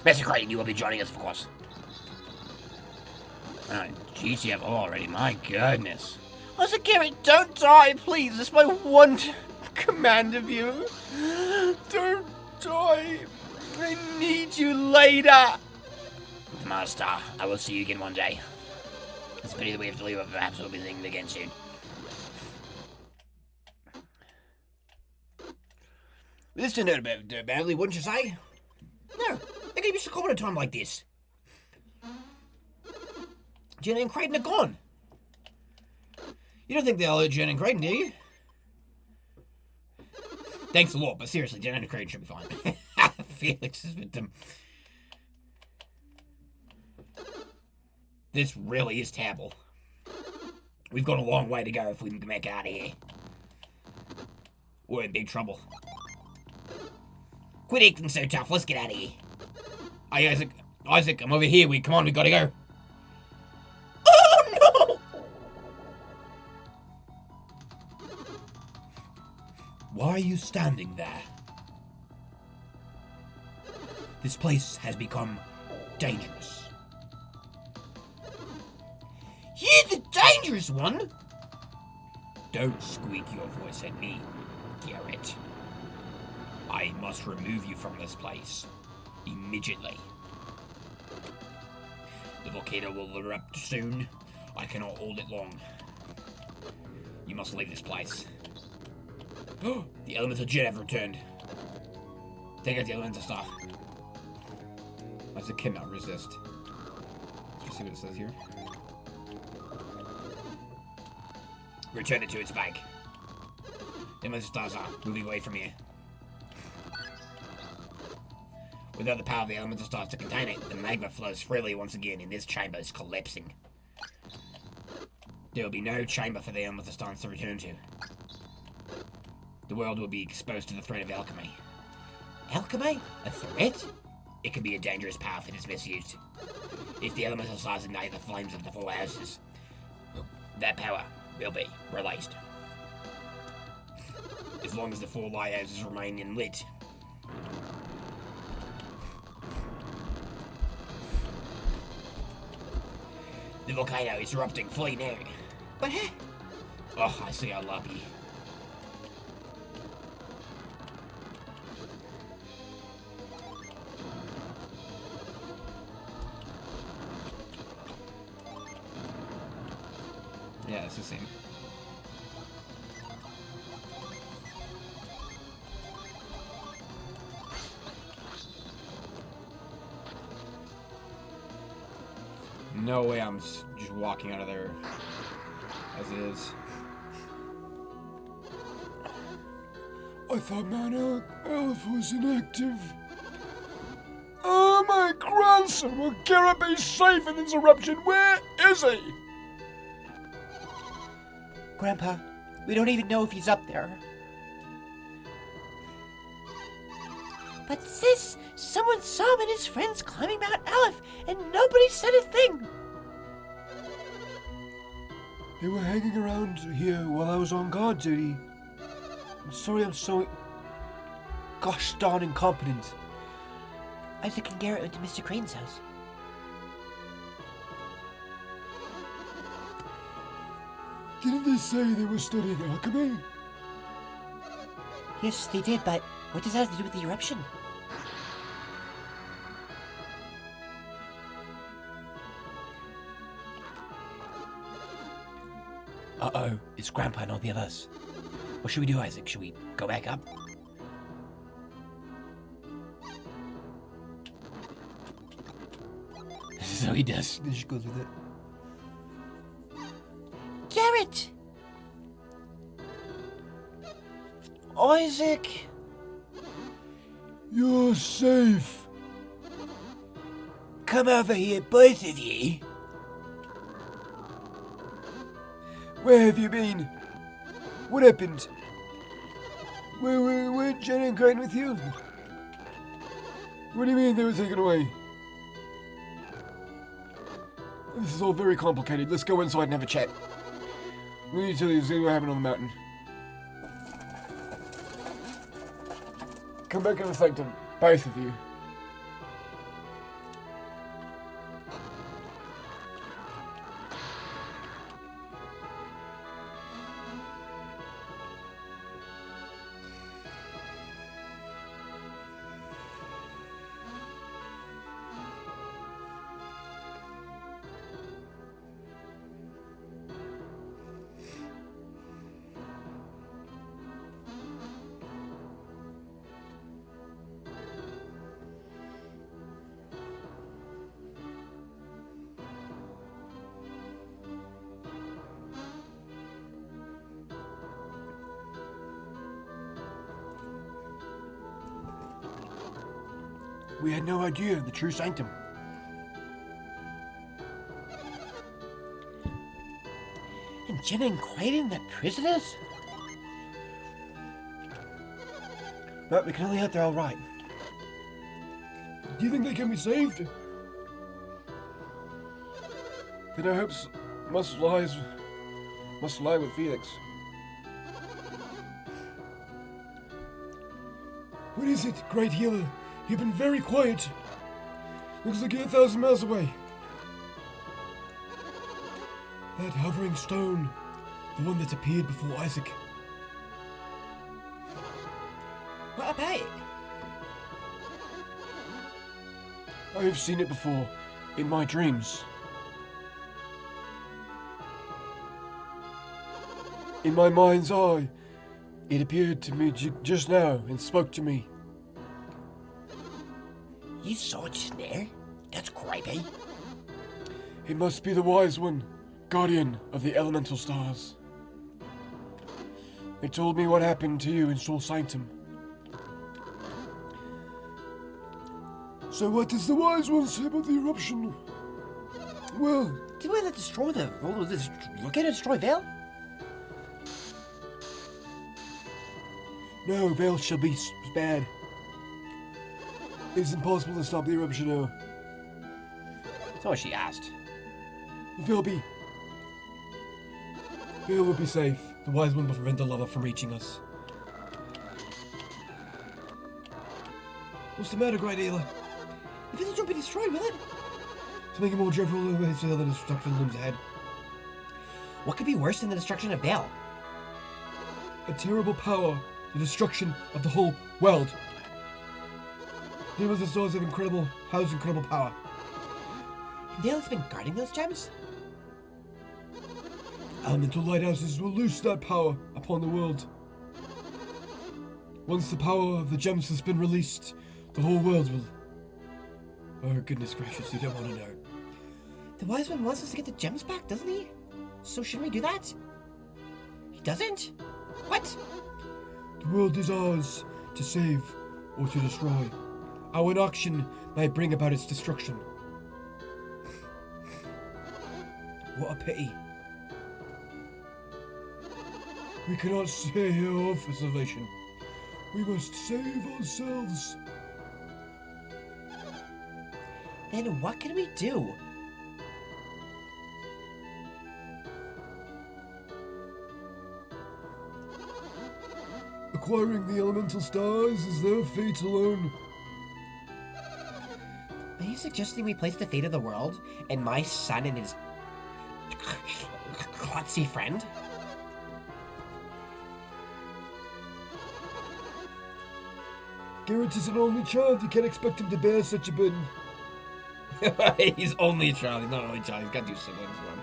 Mr. Creighton, you will be joining us, of course. GTFO already, my goodness. Master Garrett, don't die, please. It's my one command of you. Don't die. I need you later. Master, I will see you again one day. It's a pity that we have to leave, but perhaps we'll be thinking again soon. This turned out badly, wouldn't you say? No, I gave you so common a time like this. Jenna and Creighton are gone. You don't think they'll hurt Jenna and Creighton, do you? Thanks a lot, but seriously, Jenna and Creighton should be fine. Felix is with them. This really is terrible. We've got a long way to go if we can make out of here. We're in big trouble. Quit acting so tough, let's get out of here. Hey, Isaac, I'm over here. Come on, we gotta go. Oh, no! Why are you standing there? This place has become dangerous. You're the dangerous one! Don't squeak your voice at me, Garrett. I must remove you from this place. Immediately. The volcano will erupt soon. I cannot hold it long. You must leave this place. The elemental jet have returned. Take out the elemental star. Isaac cannot resist. Let's see what it says here. Return it to its bag. The elemental stars are moving away from here. Without the power of the elemental stars to contain it, the magma flows freely once again, and this chamber is collapsing. There will be no chamber for the elemental stars to return to. The world will be exposed to the threat of alchemy. Alchemy? A threat? It can be a dangerous power if it is misused. If the elemental stars ignite the flames of the four houses, that power will be released. As long as the four lighthouses remain lit. The volcano is erupting fully now. But hey! Oh, I see our LARPing. Yeah, it's the same. No way I'm just walking out of there as it is. I thought Mount Aleph was inactive. Oh, my grandson will Garrett be safe in this eruption? Where is he? Grandpa, we don't even know if he's up there. But sis, someone saw him and his friends climbing Mount Aleph, and nobody said a thing. They were hanging around here while I was on guard duty. I'm sorry I'm so gosh darn incompetent. Isaac and Garrett went to Mr. Crane's house. Didn't they say they were studying alchemy? Yes, they did, but what does that have to do with the eruption? Uh-oh, it's Grandpa and all the others. What should we do, Isaac? Should we go back up? So he does. Then she goes with it. Garrett! Isaac! You're safe. Come over here, both of you. Where have you been? What happened? Weren't Jen and Crane with you? What do you mean they were taken away? This is all very complicated. Let's go inside and have a chat. We need to tell you what happened on the mountain. Come back in the Sanctum, both of you. We had no idea the true Sanctum. And Jenna and Clayton, the prisoners? But we can only hope they're all right. Do you think they can be saved? Then our hopes must lie with Felix. What is it, great healer? You've been very quiet. Looks like you're 1,000 miles away. That hovering stone, the one that appeared before Isaac. What about it? I have seen it before, in my dreams. In my mind's eye, It appeared to me just now and spoke to me. You saw it just there? That's creepy. It must be the Wise One, guardian of the elemental stars. It told me what happened to you in Soul Sanctum. So what does the Wise One say about the eruption? Well, Did we destroy the... Look at it, destroy Val? no, Vale shall be spared. It is impossible to stop the eruption now. That's not what she asked. Vale will be safe. The Wise One will prevent the lava from reaching us. What's the matter, Great Ayla? The village won't be destroyed, will it? To make it more dreadful, the destruction looms ahead. What could be worse than the destruction of Val? A terrible power, the destruction of the whole world. The elemental stars have incredible power. Val has been guarding those gems? Elemental lighthouses will loose that power upon the world. Once the power of the gems has been released, the whole world will... Oh, goodness gracious, you don't want to know. The Wise One wants us to get the gems back, doesn't he? So shouldn't we do that? He doesn't? What? The world is ours to save or to destroy. Our inaction might bring about its destruction. What a pity. We cannot stay here for salvation. We must save ourselves. Then what can we do? Acquiring the elemental stars is their fate alone. Are you suggesting we place the fate of the world in my son and his klutzy friend? Garrett is an only child. You can't expect him to bear such a burden. He's only a child. He's not an only child. He's got two siblings. Man.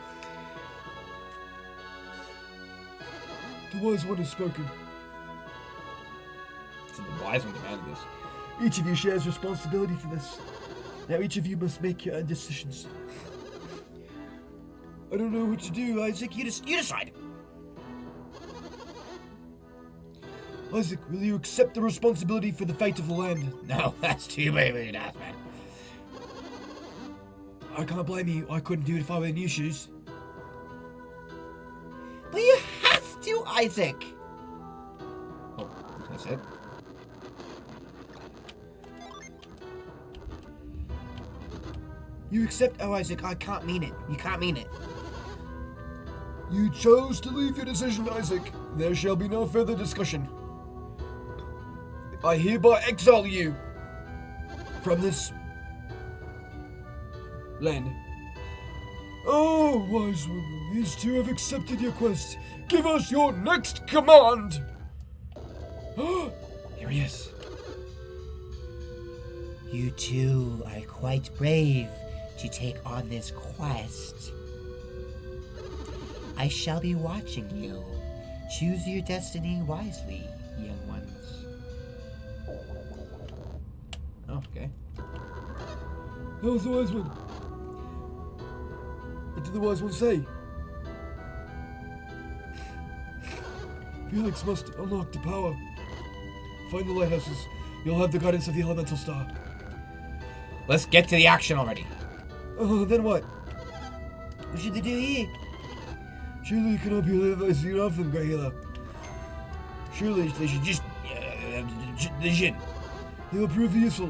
The Wise One has spoken. So the Wise One demanded this. Each of you shares responsibility for this. Now each of you must make your own decisions. I don't know what to do, Isaac. You decide. Isaac, will you accept the responsibility for the fate of the land? No, that's too big to ask, man. I can't blame you. I couldn't do it if I were in your shoes. But you have to, Isaac. Oh, that's it. You accept... Oh, Isaac, I can't mean it. You can't mean it. You chose to leave your decision, Isaac. There shall be no further discussion. I hereby exile you from this land. Oh, Wise One, these two have accepted your quest. Give us your next command. Here he is. You two are quite brave to take on this quest. I shall be watching you. Choose your destiny wisely, young ones. Oh, okay. That was the Wise One. What did the Wise One say? Felix must unlock the power. Find the lighthouses. You'll have the guidance of the elemental star. Let's get to the action already. Oh, then what? What should they do here? Surely you cannot be living off them, Grahila. Surely they should just... they should. They will prove useful.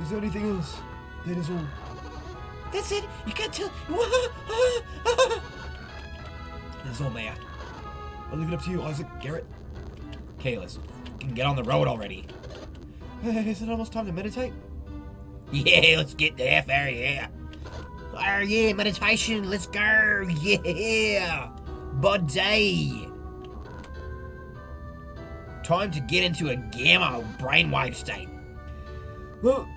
Is there anything else? That is all. That's it. You can't tell. That's all, Maya. I'll leave it up to you, Isaac. Garrett. Okay, let's get on the road already. Is it almost time to meditate? Yeah, let's get the F out of here. Oh yeah, meditation. Let's go. Yeah. Buddy. Time to get into a gamma brainwave state. Well,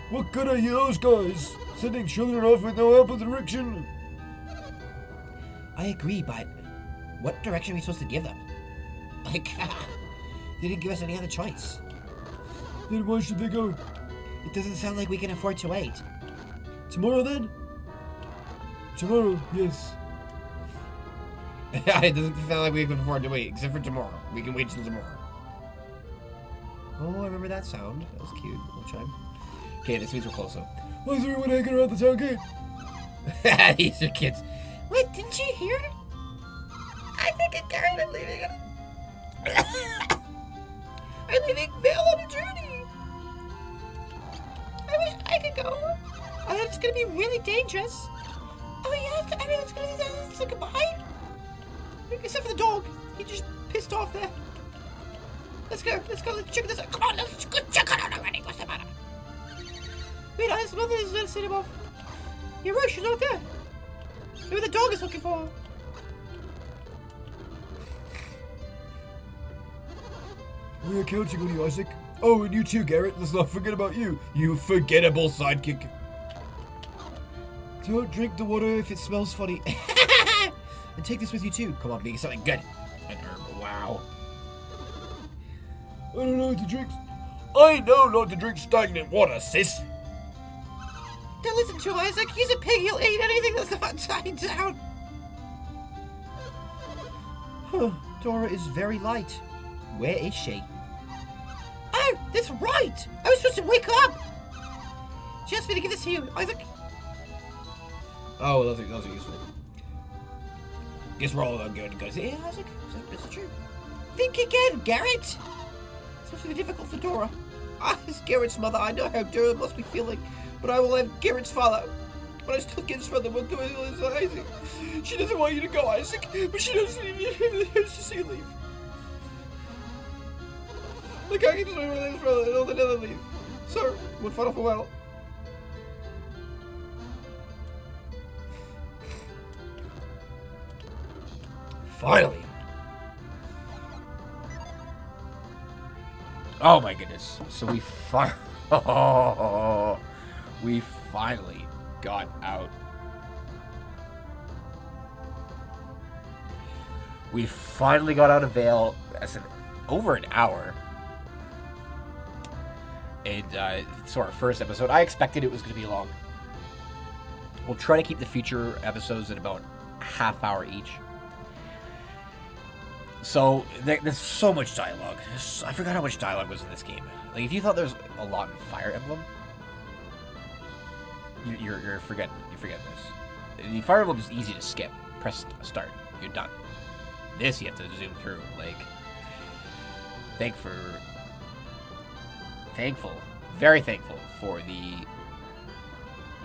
what good are you those guys? Sending children off with no help or direction? I agree, but what direction are we supposed to give them? Like, they didn't give us any other choice. Then why should they go? It doesn't sound like we can afford to wait. Tomorrow then? Tomorrow, yes. It doesn't sound like we can afford to wait, except for tomorrow. We can wait till tomorrow. Oh, I remember that sound. That was cute. We'll try. Okay, this means we're close though. Why is everyone hanging around the town gate? These are kids. Wait, didn't you hear? I think it carried I'm leaving it. I'm leaving Beau on a journey. I wish I could go. I thought it's gonna be really dangerous. Oh yeah, I mean it's gonna be say goodbye. Except for the dog. He just pissed off there. Let's go, let's check this out. Come on, let's go check it out already. What's the matter? Wait, I just nothing is sitting above. You're right, she's not there. Maybe the dog is looking for her. We are counting on you, Isaac. Oh, and you too, Garrett. Let's not forget about you. You forgettable sidekick. Don't drink the water if it smells funny. And take this with you too. Come on, make something good. An herb. Wow. I don't know what to drink. I know not to drink stagnant water, sis. Don't listen to him, Isaac. He's a pig. He'll eat anything that's not tied down. Huh. Dora is very light. Where is she? Oh, that's right. I was supposed to wake up. She asked me to give this to you, Isaac. Oh, those are useful. Guess we're all good, guys. Yeah, Isaac. Is that true? Think again, Garrett. It's supposed to be difficult for Dora. As Garrett's mother, I know how Dora must be feeling, but I will have Garrett's father. But I still can't spread the word to Isaac. She doesn't want you to go, Isaac, but she doesn't need you to see you leave. Like, I can just wait for this brother and all the other leave. Sir, one final farewell. Finally. Oh my goodness. So we we finally got out. We finally got out of Vale. That's over an hour. And so our first episode, I expected it was going to be long. We'll try to keep the future episodes at about a half hour each. So, there's so much dialogue. I forgot how much dialogue was in this game. Like, if you thought there was a lot in Fire Emblem, you're forgetting this. The Fire Emblem is easy to skip. Press start. You're done. This you have to zoom through. Like, very thankful for the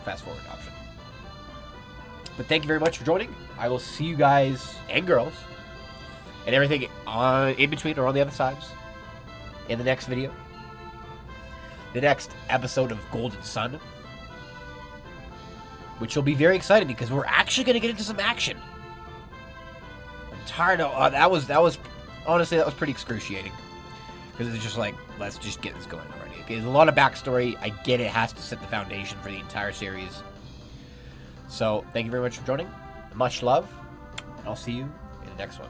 fast forward option. But thank you very much for joining. I will see you guys and girls and everything in between or on the other sides in the next video. The next episode of Golden Sun, which will be very exciting because we're actually going to get into some action. I'm tired of that was honestly that was pretty excruciating because it's just like, let's just get this going already. Okay, there's a lot of backstory. I get it has to set the foundation for the entire series. So thank you very much for joining. Much love, and I'll see you in the next one.